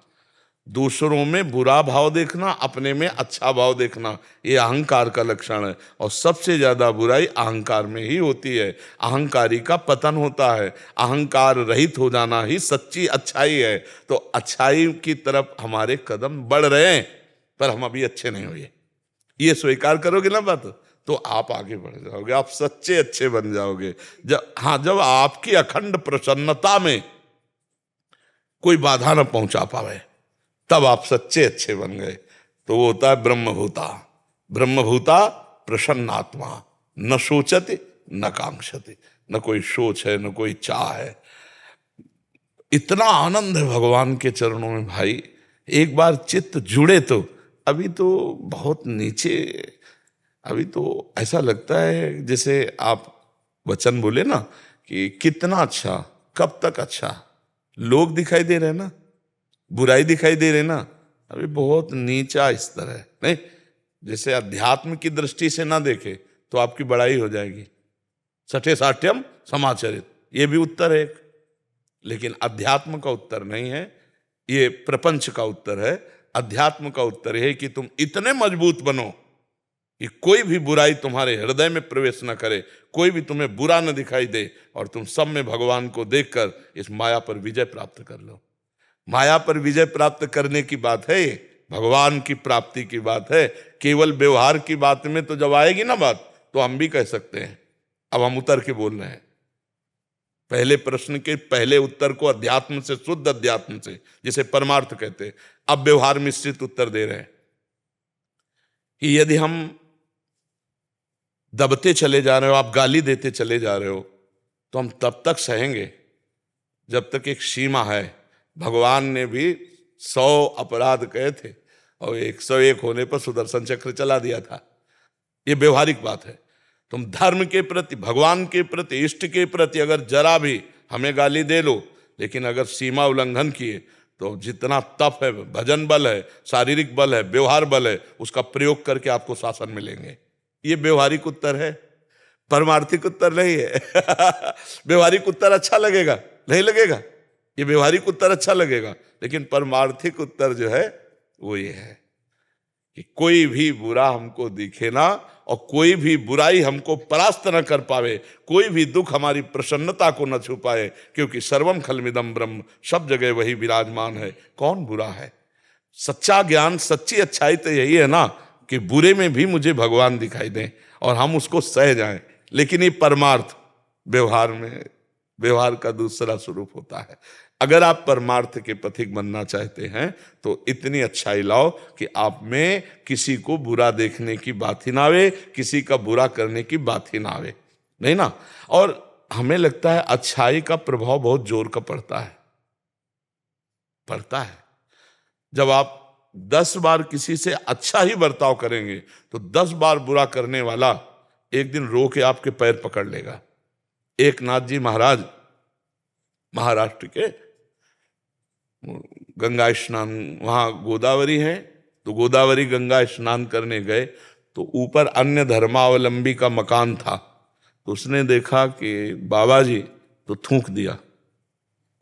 दूसरों में बुरा भाव देखना, अपने में अच्छा भाव देखना, ये अहंकार का लक्षण है। और सबसे ज्यादा बुराई अहंकार में ही होती है। अहंकारी का पतन होता है। अहंकार रहित हो जाना ही सच्ची अच्छाई है। तो अच्छाई की तरफ हमारे कदम बढ़ रहे हैं, पर हम अभी अच्छे नहीं हुए। ये स्वीकार करोगे ना बात, तो आप आगे बढ़ जाओगे, आप सच्चे अच्छे बन जाओगे। जब आपकी अखंड प्रसन्नता में कोई बाधा न पहुंचा पावे, तब आप सच्चे अच्छे बन गए। तो वो होता है ब्रह्मभूता। ब्रह्मभूता प्रसन्नात्मा, न सोचते न कांक्षते, न कोई सोच है न कोई चाह है। इतना आनंद है भगवान के चरणों में भाई, एक बार चित्त जुड़े तो। अभी तो बहुत नीचे, अभी तो ऐसा लगता है जैसे आप वचन बोले ना कि कितना अच्छा, कब तक अच्छा। लोग दिखाई दे रहे हैं ना, बुराई दिखाई दे रहे ना, अभी बहुत नीचा स्तर है। नहीं, जैसे अध्यात्म की दृष्टि से ना देखे तो आपकी बड़ाई हो जाएगी। सठे साठ्यम समाचरित, ये भी उत्तर है एक, लेकिन अध्यात्म का उत्तर नहीं है, ये प्रपंच का उत्तर है। अध्यात्म का उत्तर है कि तुम इतने मजबूत बनो कि कोई भी बुराई तुम्हारे हृदय में प्रवेश न करे, कोई भी तुम्हें बुरा न दिखाई दे, और तुम सब में भगवान को देखकर इस माया पर विजय प्राप्त कर लो। माया पर विजय प्राप्त करने की बात है भगवान की प्राप्ति की बात है। केवल व्यवहार की बात में तो जब आएगी ना बात, तो हम भी कह सकते हैं। अब हम उतर के बोल रहे हैं, पहले प्रश्न के पहले उत्तर को अध्यात्म से, शुद्ध अध्यात्म से, जिसे परमार्थ कहते हैं, अब व्यवहार मिश्रित उत्तर दे रहे हैं कि यदि हम दबते चले जा रहे हो, आप गाली देते चले जा रहे हो, तो हम तब तक सहेंगे जब तक एक सीमा है। भगवान ने भी 100 अपराध कहे थे और 101 होने पर सुदर्शन चक्र चला दिया था। ये व्यवहारिक बात है। तुम धर्म के प्रति, भगवान के प्रति, इष्ट के प्रति अगर जरा भी हमें गाली दे लो, लेकिन अगर सीमा उल्लंघन किए तो जितना तप है, भजन बल है, शारीरिक बल है, व्यवहार बल है, उसका प्रयोग करके आपको शासन मिलेंगे। ये व्यवहारिक उत्तर है, परमार्थिक उत्तर नहीं है। व्यवहारिक उत्तर अच्छा लगेगा, नहीं लगेगा? ये व्यवहारिक उत्तर अच्छा लगेगा, लेकिन परमार्थिक उत्तर जो है वो ये है कि कोई भी बुरा हमको दिखे ना, और कोई भी बुराई हमको परास्त न कर पावे, कोई भी दुख हमारी प्रसन्नता को न छुपाए, क्योंकि सर्वम खलमिदम ब्रह्म, सब जगह वही विराजमान है। कौन बुरा है? सच्चा ज्ञान, सच्ची अच्छाई तो यही है ना कि बुरे में भी मुझे भगवान दिखाई दें और हम उसको सह जाएं। लेकिन ये परमार्थ व्यवहार में, व्यवहार का दूसरा स्वरूप होता है। अगर आप परमार्थ के पथिक बनना चाहते हैं तो इतनी अच्छाई लाओ कि आप में किसी को बुरा देखने की बात ही ना आवे, किसी का बुरा करने की बात ही ना आवे, नहीं ना। और हमें लगता है अच्छाई का प्रभाव बहुत जोर का पड़ता है। जब आप 10 बार किसी से अच्छा ही बर्ताव करेंगे तो 10 बार बुरा करने वाला एक दिन रो के आपके पैर पकड़ लेगा। एक नाथ जी महाराज महाराष्ट्र के गंगा स्नान, वहां गोदावरी है, तो गोदावरी गंगा स्नान करने गए, तो ऊपर अन्य धर्मावलंबी का मकान था। तो उसने देखा कि बाबा जी, तो थूक दिया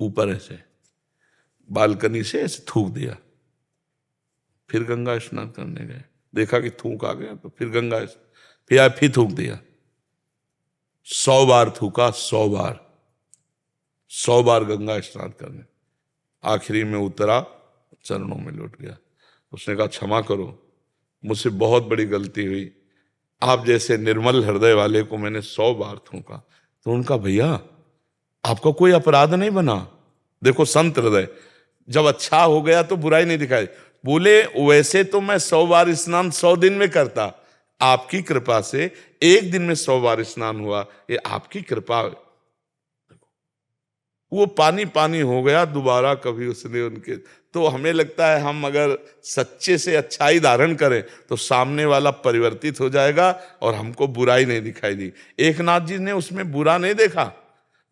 ऊपर, ऐसे बालकनी से ऐसे थूक दिया। फिर गंगा स्नान करने गए, देखा कि थूक आ गया, तो फिर फिर थूक दिया। 100 बार थूका, 100 बार गंगा स्नान करने। आखिरी में उतरा, चरणों में लौट गया। उसने कहा क्षमा करो, मुझसे बहुत बड़ी गलती हुई, आप जैसे निर्मल हृदय वाले को मैंने 100 बार थूका। तो उनका भैया आपका कोई अपराध नहीं बना। देखो संत हृदय, जब अच्छा हो गया तो बुराई नहीं दिखाई। बोले वैसे तो मैं 100 बार स्नान 100 दिन में करता, आपकी कृपा से एक दिन में 100 बार स्नान हुआ, ये आपकी कृपा। वो पानी पानी हो गया, दोबारा कभी उसने उनके। तो हमें लगता है हम अगर सच्चे से अच्छाई धारण करें तो सामने वाला परिवर्तित हो जाएगा और हमको बुराई नहीं दिखाई दी। एक नाथ जी ने उसमें बुरा नहीं देखा।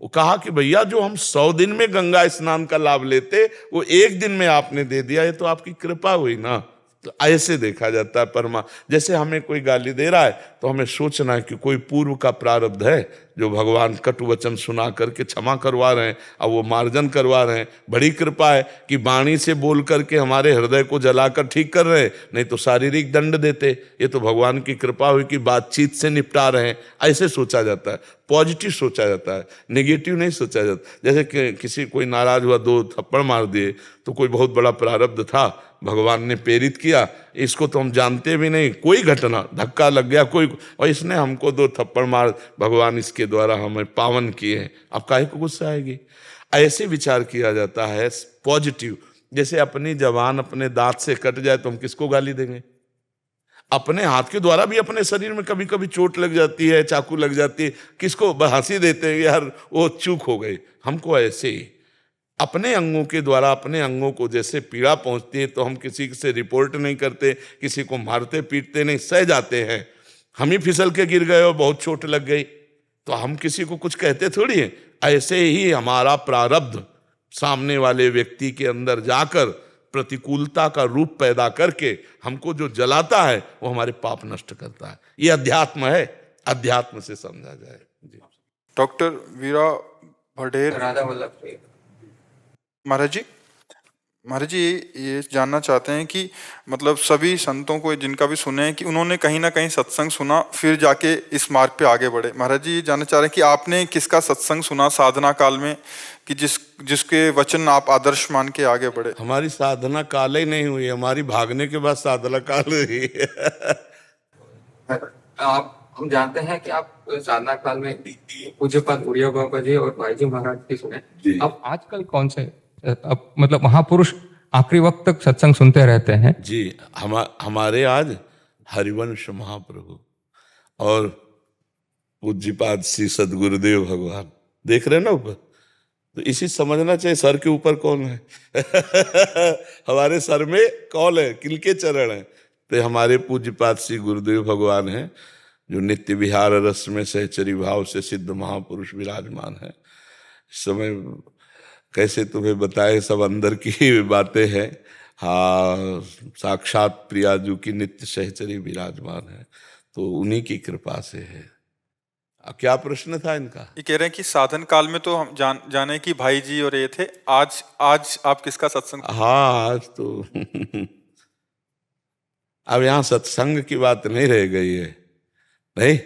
वो कहा कि भैया जो हम 100 दिन में गंगा स्नान का लाभ लेते, वो एक दिन में आपने दे दिया, ये तो आपकी कृपा हुई ना। तो ऐसे देखा जाता है परमा। जैसे हमें कोई गाली दे रहा है तो हमें सोचना है कि कोई पूर्व का प्रारब्ध है जो भगवान कटु वचन सुना करके क्षमा करवा रहे हैं, अब वो मार्जन करवा रहे हैं। बड़ी कृपा है कि वाणी से बोल करके हमारे हृदय को जलाकर ठीक कर रहे हैं, नहीं तो शारीरिक दंड देते। ये तो भगवान की कृपा हुई कि बातचीत से निपटा रहे हैं, ऐसे सोचा जाता है। पॉजिटिव सोचा जाता है, नेगेटिव नहीं सोचा जाता। जैसे कि किसी कोई नाराज हुआ, 2 थप्पड़ मार दिए, तो कोई बहुत बड़ा प्रारब्ध था, भगवान ने प्रेरित किया, इसको तो हम जानते भी नहीं, कोई घटना, धक्का लग गया कोई, और इसने हमको 2 थप्पड़ मार, भगवान इसके द्वारा हमें पावन किए हैं, अब काहे को गुस्सा आएगी। ऐसे विचार किया जाता है पॉजिटिव। जैसे अपनी जबान अपने दांत से कट जाए तो हम किसको गाली देंगे? अपने हाथ के द्वारा भी अपने शरीर में कभी कभी चोट लग जाती है, चाकू लग जाती है, किसको हंसी देते हैं, यार वो चूक हो गई। हमको ऐसे ही अपने अंगों के द्वारा, अपने अंगों को जैसे पीड़ा पहुंचती है तो हम किसी से रिपोर्ट नहीं करते, किसी को मारते पीटते नहीं, सह जाते हैं। हम ही फिसल के गिर गए और बहुत चोट लग गई तो हम किसी को कुछ कहते थोड़ी हैं। ऐसे ही हमारा प्रारब्ध सामने वाले व्यक्ति के अंदर जाकर प्रतिकूलता का रूप पैदा करके हमको जो जलाता है वो हमारे पाप नष्ट करता है। ये अध्यात्म है, अध्यात्म से समझा जाए। जी।
डॉक्टर वीरा भडेर
राधा वल्लभ
महाराज जी, महाराज जी ये जानना चाहते हैं कि मतलब सभी संतों को जिनका भी सुने हैं कि उन्होंने कहीं ना कहीं सत्संग सुना फिर जाके इस मार्ग पे आगे बढ़े। महाराज जी ये जानना चाह रहे हैं कि आपने किसका सत्संग सुना साधना काल में कि जिसके वचन आप आदर्श मान के आगे बढ़े।
हमारी साधना काल ही नहीं हुई, हमारी भागने के बाद साधना काल हुई।
आप हम जानते हैं कि आप साधना काल में पूज्यपाद उड़िया बाबा जी और भाई जी महाराज की सुने।
जी।
अब आजकल कौन से अब मतलब महापुरुष आखिरी वक्त तक सत्संग सुनते रहते हैं।
जी, हमारे आज हरिवंश महाप्रभु और पूज्यपाद श्री सदगुरुदेव भगवान देख रहे हैं ना ऊपर, तो इसी समझना चाहिए सर के ऊपर कौन है। हमारे सर में कौन है, किनके चरण है, तो हमारे पूज्यपाद श्री गुरुदेव भगवान हैं जो नित्य विहार रस में सहचरी भाव से सिद्ध महापुरुष विराजमान है। इस समय कैसे तुम्हें बताए, सब अंदर की बातें हैं। हाँ, साक्षात प्रियाजू की नित्य सहचरी विराजमान है, तो उन्हीं की कृपा से है। क्या प्रश्न था इनका?
ये कह रहे हैं कि साधन काल में तो हम जाने कि भाई जी और ये थे, आज आप किसका सत्संग?
हाँ, आज तो अब यहाँ सत्संग की बात नहीं रह गई है, नहीं,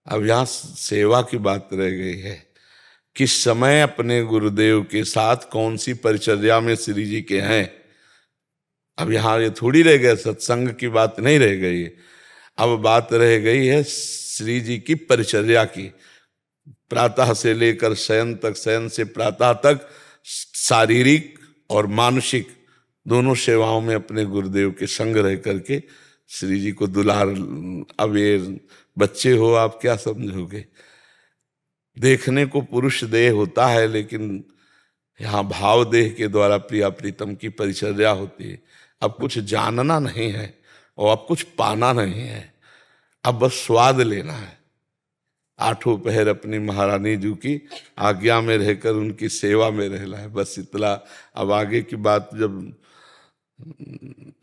अब यहाँ सेवा की बात रह गई है। किस समय अपने गुरुदेव के साथ कौन सी परिचर्या में श्री जी के हैं, अब यहाँ ये थोड़ी रह गया, सत्संग की बात नहीं रह गई है। अब बात रह गई है श्री जी की परिचर्या की, प्रातः से लेकर शयन तक, शयन से प्रातः तक शारीरिक और मानसिक दोनों सेवाओं में अपने गुरुदेव के संग रह करके श्री जी को दुलार। अब ये बच्चे हो, आप क्या समझोगे? देखने को पुरुष देह होता है, लेकिन यहाँ भाव देह के द्वारा प्रिया प्रीतम की परिचर्या होती है। अब कुछ जानना नहीं है और अब कुछ पाना नहीं है, अब बस स्वाद लेना है। आठों पहर अपनी महारानी जी की आज्ञा में रहकर उनकी सेवा में रहना है, बस इतना। अब आगे की बात जब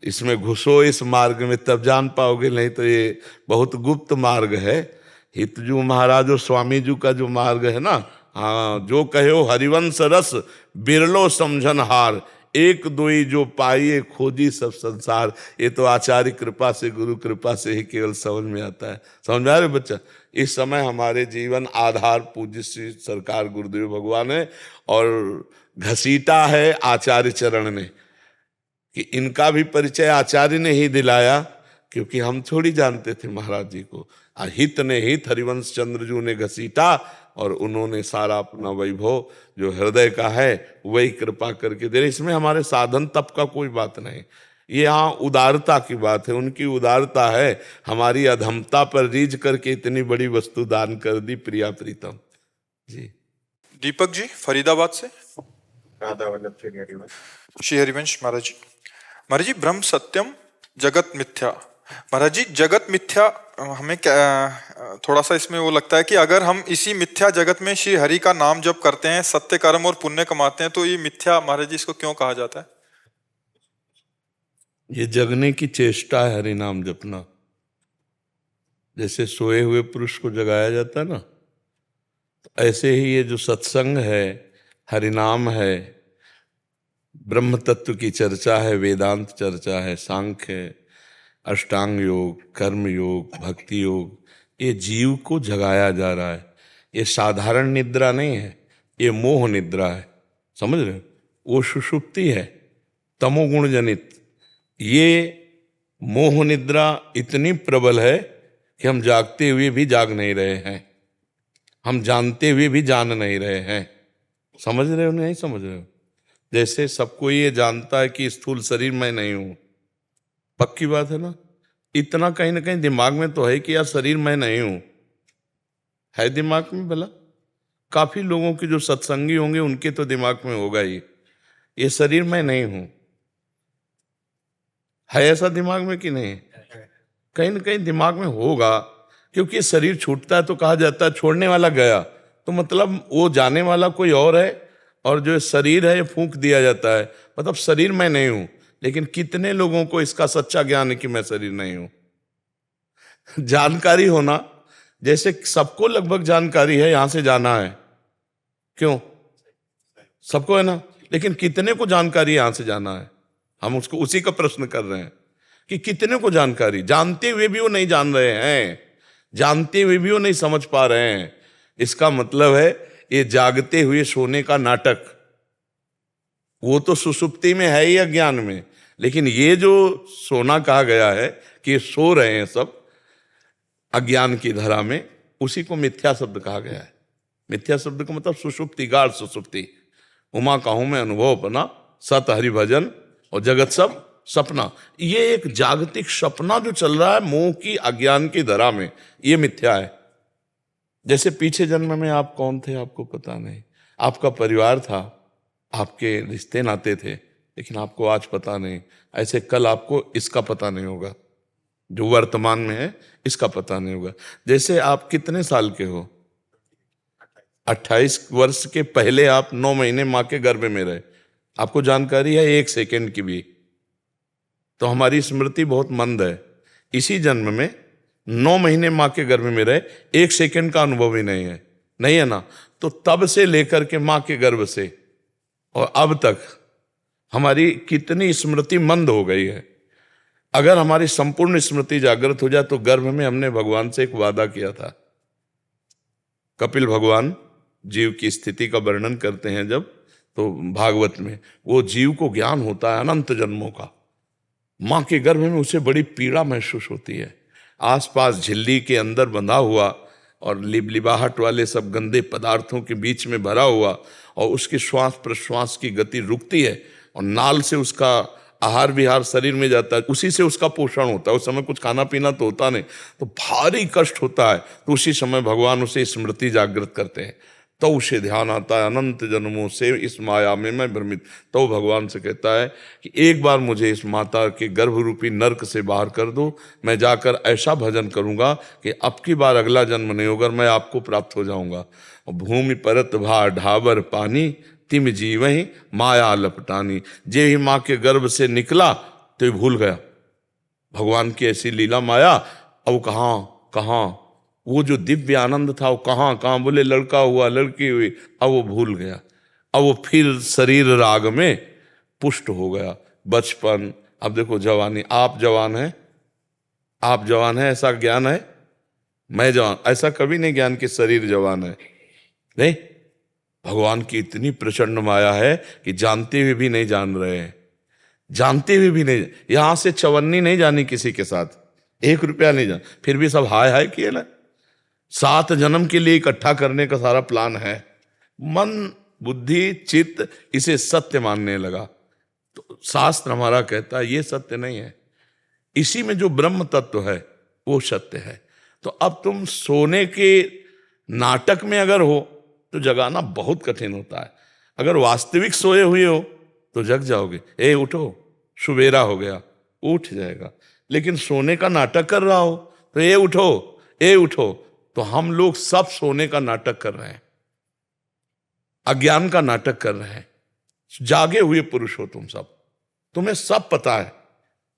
इसमें घुसो इस मार्ग में तब जान पाओगे, नहीं तो ये बहुत गुप्त मार्ग है। हितजू महाराज और स्वामी जी का जो मार्ग है ना, हाँ, जो कहो हरिवंश रस बिरलो समझन हार, एक दोई जो पाइए खोजी सब संसार। ये तो आचार्य कृपा से, गुरु कृपा से ही केवल समझ में आता है। समझ में आ रहे बच्चा? इस समय हमारे जीवन आधार पूज्य श्री सरकार गुरुदेव भगवान है और घसीटा है आचार्य चरण ने, कि इनका भी परिचय आचार्य ने ही दिलाया, क्योंकि हम थोड़ी जानते थे महाराज जी को। हित ने हित हरिवंश चंद्र जू ने घसीटा और उन्होंने सारा अपना वैभव जो हृदय का है वही कृपा करके दे रहे। इसमें हमारे साधन तप का कोई बात नहीं, ये यहाँ उदारता की बात है। उनकी उदारता है, हमारी अधमता पर रीझ करके इतनी बड़ी वस्तु दान कर दी प्रिया प्रीतम जी।
दीपक जी फरीदाबाद से। श्री हरिवंश महाराज जी। महाराज जी, ब्रह्म सत्यम जगत मिथ्या। महाराज जी, जगत मिथ्या हमें क्या थोड़ा सा इसमें वो लगता है कि अगर हम इसी मिथ्या जगत में श्री हरि का नाम जप करते हैं, सत्य कर्म और पुण्य कमाते हैं, तो ये मिथ्या, महाराज जी, इसको क्यों कहा जाता है?
ये जगने की चेष्टा है, हरि नाम जपना। जैसे सोए हुए पुरुष को जगाया जाता है ना, तो ऐसे ही ये जो सत्संग है, हरिनाम है, ब्रह्म तत्व की चर्चा है, वेदांत चर्चा है, सांख्य है, अष्टांग योग, कर्म योग, भक्ति योग, ये जीव को जगाया जा रहा है। ये साधारण निद्रा नहीं है, ये मोह निद्रा है। समझ रहे हो? वो सुषुप्ति है तमोगुण जनित। ये मोह निद्रा इतनी प्रबल है कि हम जागते हुए भी जाग नहीं रहे हैं, हम जानते हुए भी जान नहीं रहे हैं। समझ रहे हो नहीं समझ रहे हो? जैसे सबको ये जानता है कि स्थूल शरीर मैं नहीं हूं, पक्की बात है ना, इतना कहीं ना कहीं दिमाग में तो है कि यार शरीर मैं नहीं हूं, है दिमाग में। भला काफी लोगों के जो सत्संगी होंगे उनके तो दिमाग में होगा ही, ये शरीर मैं नहीं हूं। है ऐसा दिमाग में कि नहीं? कहीं ना कहीं दिमाग में होगा, क्योंकि शरीर छूटता है तो कहा जाता है छोड़ने वाला गया, तो मतलब वो जाने वाला कोई और है, और जो शरीर है ये फूंक दिया जाता है, मतलब शरीर मैं नहीं हूं। लेकिन कितने लोगों को इसका सच्चा ज्ञान है कि मैं शरीर नहीं हूं? जानकारी होना, जैसे सबको लगभग जानकारी है यहां से जाना है, क्यों? सबको है ना, लेकिन कितने को जानकारी यहां से जाना है? हम उसको उसी का प्रश्न कर रहे हैं कि कितने को जानकारी, जानते हुए भी वो नहीं जान रहे हैं, जानते हुए भी वो नहीं समझ पा रहे हैं। इसका मतलब है ये जागते हुए सोने का नाटक, वो तो सुसुप्ति में है ही अज्ञान में, लेकिन ये जो सोना कहा गया है कि ये सो रहे हैं सब अज्ञान की धरा में, उसी को मिथ्या शब्द कहा गया है। मिथ्या शब्द का मतलब सुषुप्ति, गाढ़ सुषुप्ति। उमा कहूं मैं अनुभव अपना, सत हरि भजन और जगत सब सपना। ये एक जागतिक सपना जो चल रहा है मोह की अज्ञान की धरा में, ये मिथ्या है। जैसे पीछे जन्म में आप कौन थे आपको पता नहीं, आपका परिवार था, आपके रिश्ते नाते थे, लेकिन आपको आज पता नहीं। ऐसे कल आपको इसका पता नहीं होगा, जो वर्तमान में है इसका पता नहीं होगा। जैसे आप कितने साल के हो? 28 वर्ष के पहले आप 9 महीने मां के गर्भ में रहे, आपको जानकारी है 1 सेकंड की भी। तो हमारी स्मृति बहुत मंद है। इसी जन्म में 9 महीने मां के गर्भ में रहे, 1 सेकंड का अनुभव ही नहीं है, नहीं है ना? तो तब से लेकर के मां के गर्भ से और अब तक हमारी कितनी स्मृति मंद हो गई है। अगर हमारी संपूर्ण स्मृति जागृत हो जाए तो गर्भ में हमने भगवान से एक वादा किया था। कपिल भगवान जीव की स्थिति का वर्णन करते हैं जब, तो भागवत में वो जीव को ज्ञान होता है अनंत जन्मों का, मां के गर्भ में उसे बड़ी पीड़ा महसूस होती है, आसपास झिल्ली के अंदर बंधा हुआ और लिबलिबाहट वाले सब गंदे पदार्थों के बीच में भरा हुआ, और उसकी श्वास प्रश्वास की गति रुकती है और नाल से उसका आहार विहार शरीर में जाता है, उसी से उसका पोषण होता है। उस समय कुछ खाना पीना तो होता नहीं, तो भारी कष्ट होता है। तो उसी समय भगवान उसे स्मृति जागृत करते हैं, तो उसे ध्यान आता है अनंत जन्मों से इस माया में मैं भ्रमित। तो भगवान से कहता है कि एक बार मुझे इस माता के गर्भ रूपी नर्क से बाहर कर दो, मैं जाकर ऐसा भजन करूंगा कि अब की बार अगला जन्म नहीं होगा, मैं आपको प्राप्त हो जाऊंगा। भूमि परत भा ढाबर पानी, तिम जीवहि माया लपटानी। जे ही माँ के गर्भ से निकला तो भूल गया भगवान की ऐसी लीला माया। अब कहाँ वो जो दिव्य आनंद था वो कहाँ बोले लड़का हुआ लड़की हुई, अब वो भूल गया। अब वो फिर शरीर राग में पुष्ट हो गया, बचपन। अब देखो जवानी, आप जवान हैं ऐसा ज्ञान है, मैं जवान ऐसा कभी नहीं ज्ञान कि शरीर जवान है, नहीं। भगवान की इतनी प्रचंड माया है कि जानते हुए भी नहीं जान रहे हैं, जानते हुए भी नहीं। यहां से चवन्नी नहीं जानी किसी के साथ, 1 रुपया नहीं जान, फिर भी सब हाय हाय किए ना। 7 जन्म के लिए इकट्ठा करने का सारा प्लान है। मन बुद्धि चित्त इसे सत्य मानने लगा, तो शास्त्र हमारा कहता है ये सत्य नहीं है, इसी में जो ब्रह्म तत्व है वो सत्य है। तो अब तुम सोने के नाटक में अगर हो तो जगाना बहुत कठिन होता है। अगर वास्तविक सोए हुए हो तो जग जाओगे, ए उठो सुबेरा हो गया, उठ जाएगा। लेकिन सोने का नाटक कर रहा हो तो ए उठो, तो हम लोग सब सोने का नाटक कर रहे हैं, अज्ञान का नाटक कर रहे हैं। जागे हुए पुरुष हो तुम सब, तुम्हें सब पता है।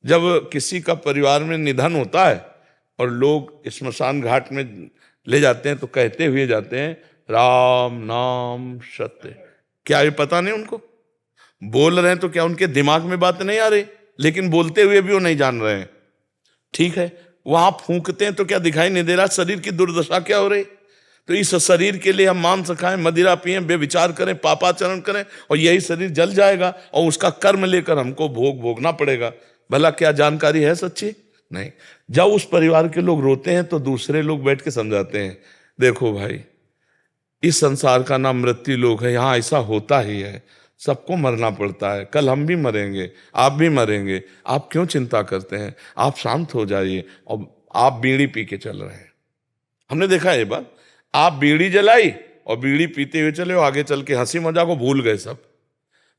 जब किसी का परिवार में निधन होता है और लोग स्मशान घाट में ले जाते हैं तो कहते हुए जाते हैं राम नाम सत्य। क्या ये पता नहीं उनको? बोल रहे हैं तो क्या उनके दिमाग में बात नहीं आ रही? लेकिन बोलते हुए भी वो नहीं जान रहे हैं। ठीक है, वहां फूंकते हैं तो क्या दिखाई नहीं दे रहा शरीर की दुर्दशा क्या हो रही? तो इस शरीर के लिए हम मांस खाएं, मदिरा पिएं, बेविचार करें, पापाचरण करें, और यही शरीर जल जाएगा और उसका कर्म लेकर हमको भोगना पड़ेगा। भला क्या जानकारी है सच्ची? नहीं। जब उस परिवार के लोग रोते हैं तो दूसरे लोग बैठ के समझाते हैं, देखो भाई इस संसार का नाम मृत्यु लोक है, यहाँ ऐसा होता ही है, सबको मरना पड़ता है, कल हम भी मरेंगे, आप भी मरेंगे, आप क्यों चिंता करते हैं? आप शांत हो जाइए। और आप बीड़ी पी के चल रहे हैं, हमने देखा ये बात। आप बीड़ी जलाई और बीड़ी पीते हुए चले, आगे चल के हंसी मजाक को भूल गए सब।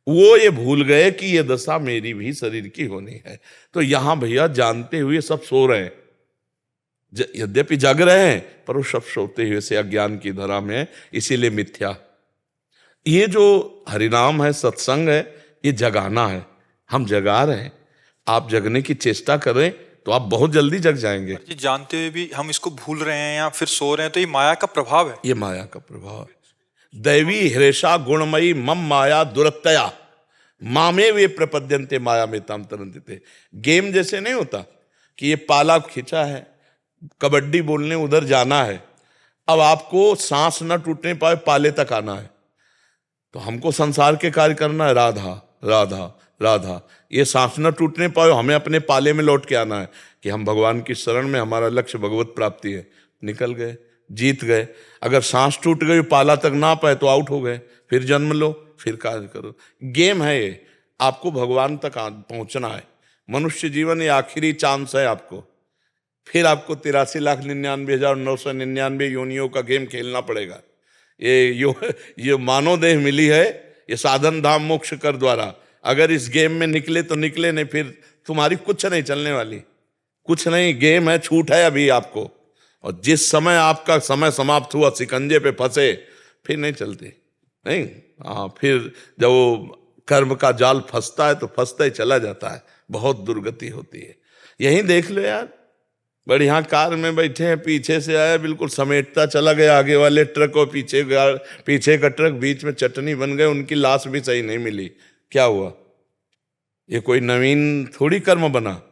वो ये भूल गए कि ये दशा मेरी भी शरीर की होनी है। तो यहां भैया जानते हुए सब सो रहे हैं, यद्यपि जग रहे हैं, पर वो सब सोते हुए से अज्ञान की धरा में है, इसीलिए मिथ्या। ये जो हरिनाम है, सत्संग है, ये जगाना है, हम जगा रहे हैं। आप जगने की चेष्टा करें तो आप बहुत जल्दी जग जाएंगे।
जी, जानते हुए भी हम इसको भूल रहे हैं या फिर सो रहे हैं, तो ये माया का प्रभाव है।
ये माया का प्रभाव है। दैवी हृषा गुणमयी मम माया दुरत्तया, मामे वे प्रपद्यन्ते माया में ताम तरन्ते। गेम जैसे नहीं होता कि ये पाला खींचा है, कबड्डी बोलने उधर जाना है, अब आपको सांस न टूटने पाए पाले तक आना है, तो हमको संसार के कार्य करना है, राधा राधा राधा, ये सांस न टूटने पाए, हमें अपने पाले में लौट के आना है कि हम भगवान की शरण में, हमारा लक्ष्य भगवत प्राप्ति है। निकल गए, जीत गए। अगर सांस टूट गई, पाला तक ना पाए तो आउट हो गए, फिर जन्म लो, फिर कार्य करो। गेम है ये, आपको भगवान तक पहुंचना है। मनुष्य जीवन ये आखिरी चांस है आपको, फिर आपको 83,99,999 योनियों का गेम खेलना पड़ेगा। ये मानव देह मिली है, ये साधन धाम मोक्ष कर द्वारा। अगर इस गेम में निकले तो निकले, नहीं फिर तुम्हारी कुछ नहीं चलने वाली, कुछ नहीं। गेम है, छूट है अभी आपको, और जिस समय आपका समय समाप्त हुआ, शिकंजे पे फंसे, फिर नहीं चलती, नहीं। हाँ, फिर जब वो कर्म का जाल फंसता है तो फंसता ही चला जाता है, बहुत दुर्गति होती है। यही देख लो यार, बढ़िया कार में बैठे हैं, पीछे से आया, बिल्कुल समेटता चला गया आगे वाले ट्रक, और पीछे का ट्रक बीच में चटनी बन गए, उनकी लाश भी सही नहीं मिली। क्या हुआ? ये कोई नवीन थोड़ी कर्म बना,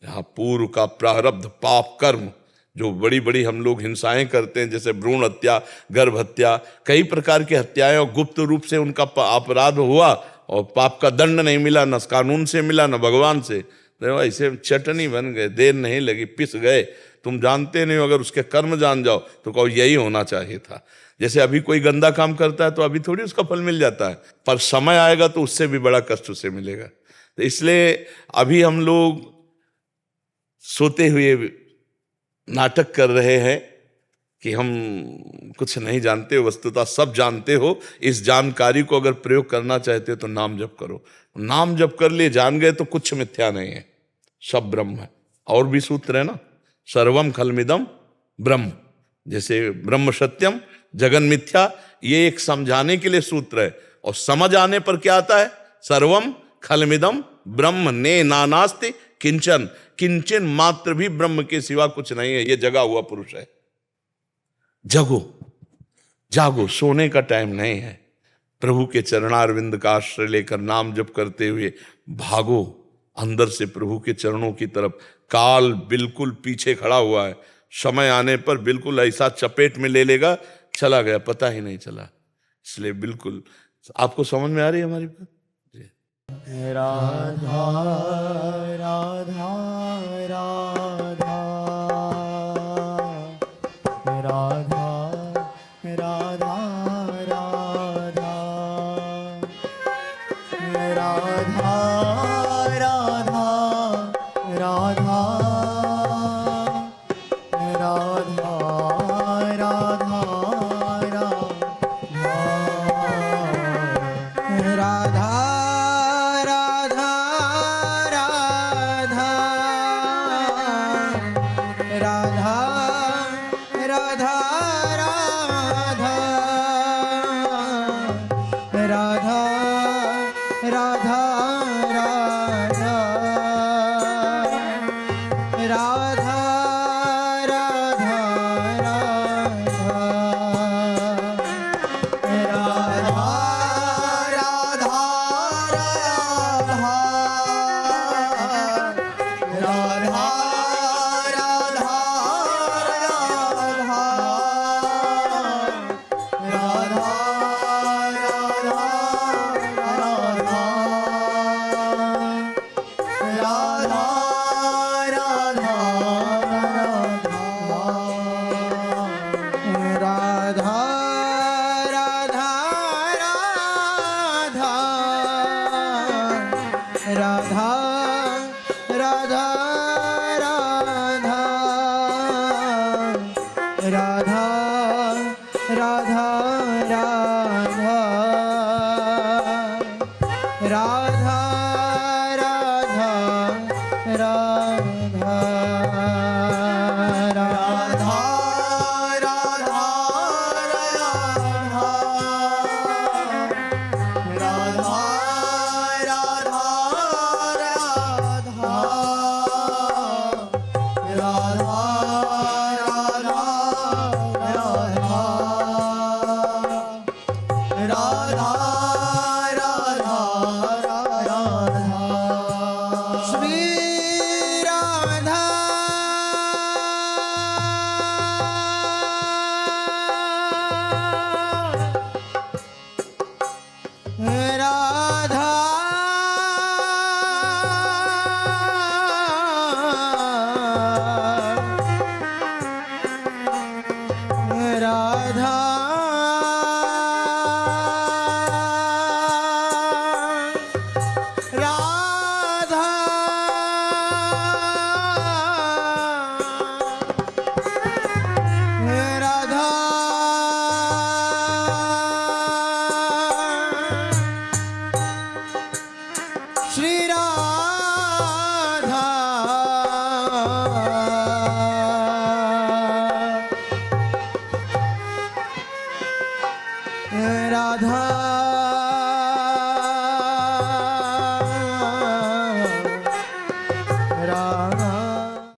यहाँ पूर्व का प्रारब्ध पाप कर्म, जो बड़ी बड़ी हम लोग हिंसाएं करते हैं, जैसे भ्रूण हत्या, गर्भ हत्या, कई प्रकार की हत्याएं, और गुप्त रूप से उनका अपराध हुआ और पाप का दंड नहीं मिला, न कानून से मिला न भगवान से, तो ऐसे चटनी बन गए, देर नहीं लगी, पिस गए। तुम जानते नहीं हो, अगर उसके कर्म जान जाओ तो कहो यही होना चाहिए था। जैसे अभी कोई गंदा काम करता है तो अभी थोड़ी उसका फल मिल जाता है, पर समय आएगा तो उससे भी बड़ा कष्ट उसे मिलेगा। तो इसलिए अभी हम लोग सोते हुए नाटक कर रहे हैं कि हम कुछ नहीं जानते हो, वस्तुतः सब जानते हो। इस जानकारी को अगर प्रयोग करना चाहते हो तो नाम जप करो। नाम जप कर लिए, जान गए तो कुछ मिथ्या नहीं है, सब ब्रह्म है। और भी सूत्र है ना, सर्वम खलमिदम ब्रह्म, जैसे ब्रह्म सत्यम जगन मिथ्या, ये एक समझाने के लिए सूत्र है। और समझ आने पर क्या आता है? सर्वम खलमिदम ब्रह्म ने नानास्ति किंचन, किंचन मात्र भी ब्रह्म के सिवा कुछ नहीं है। ये जगा हुआ पुरुष है। जगो, जागो, सोने का टाइम नहीं है। प्रभु के चरणारविंद का आश्रय लेकर नाम जप करते हुए भागो अंदर से प्रभु के चरणों की तरफ। काल बिल्कुल पीछे खड़ा हुआ है, समय आने पर बिल्कुल ऐसा चपेट में ले लेगा, चला गया, पता ही नहीं चला। इसलिए बिल्कुल, आपको समझ में आ रही है हमारी बात?
राधा राधा राधा राधा राधा राधा राधा राधा राधा राधा राधा राधा श्री राधा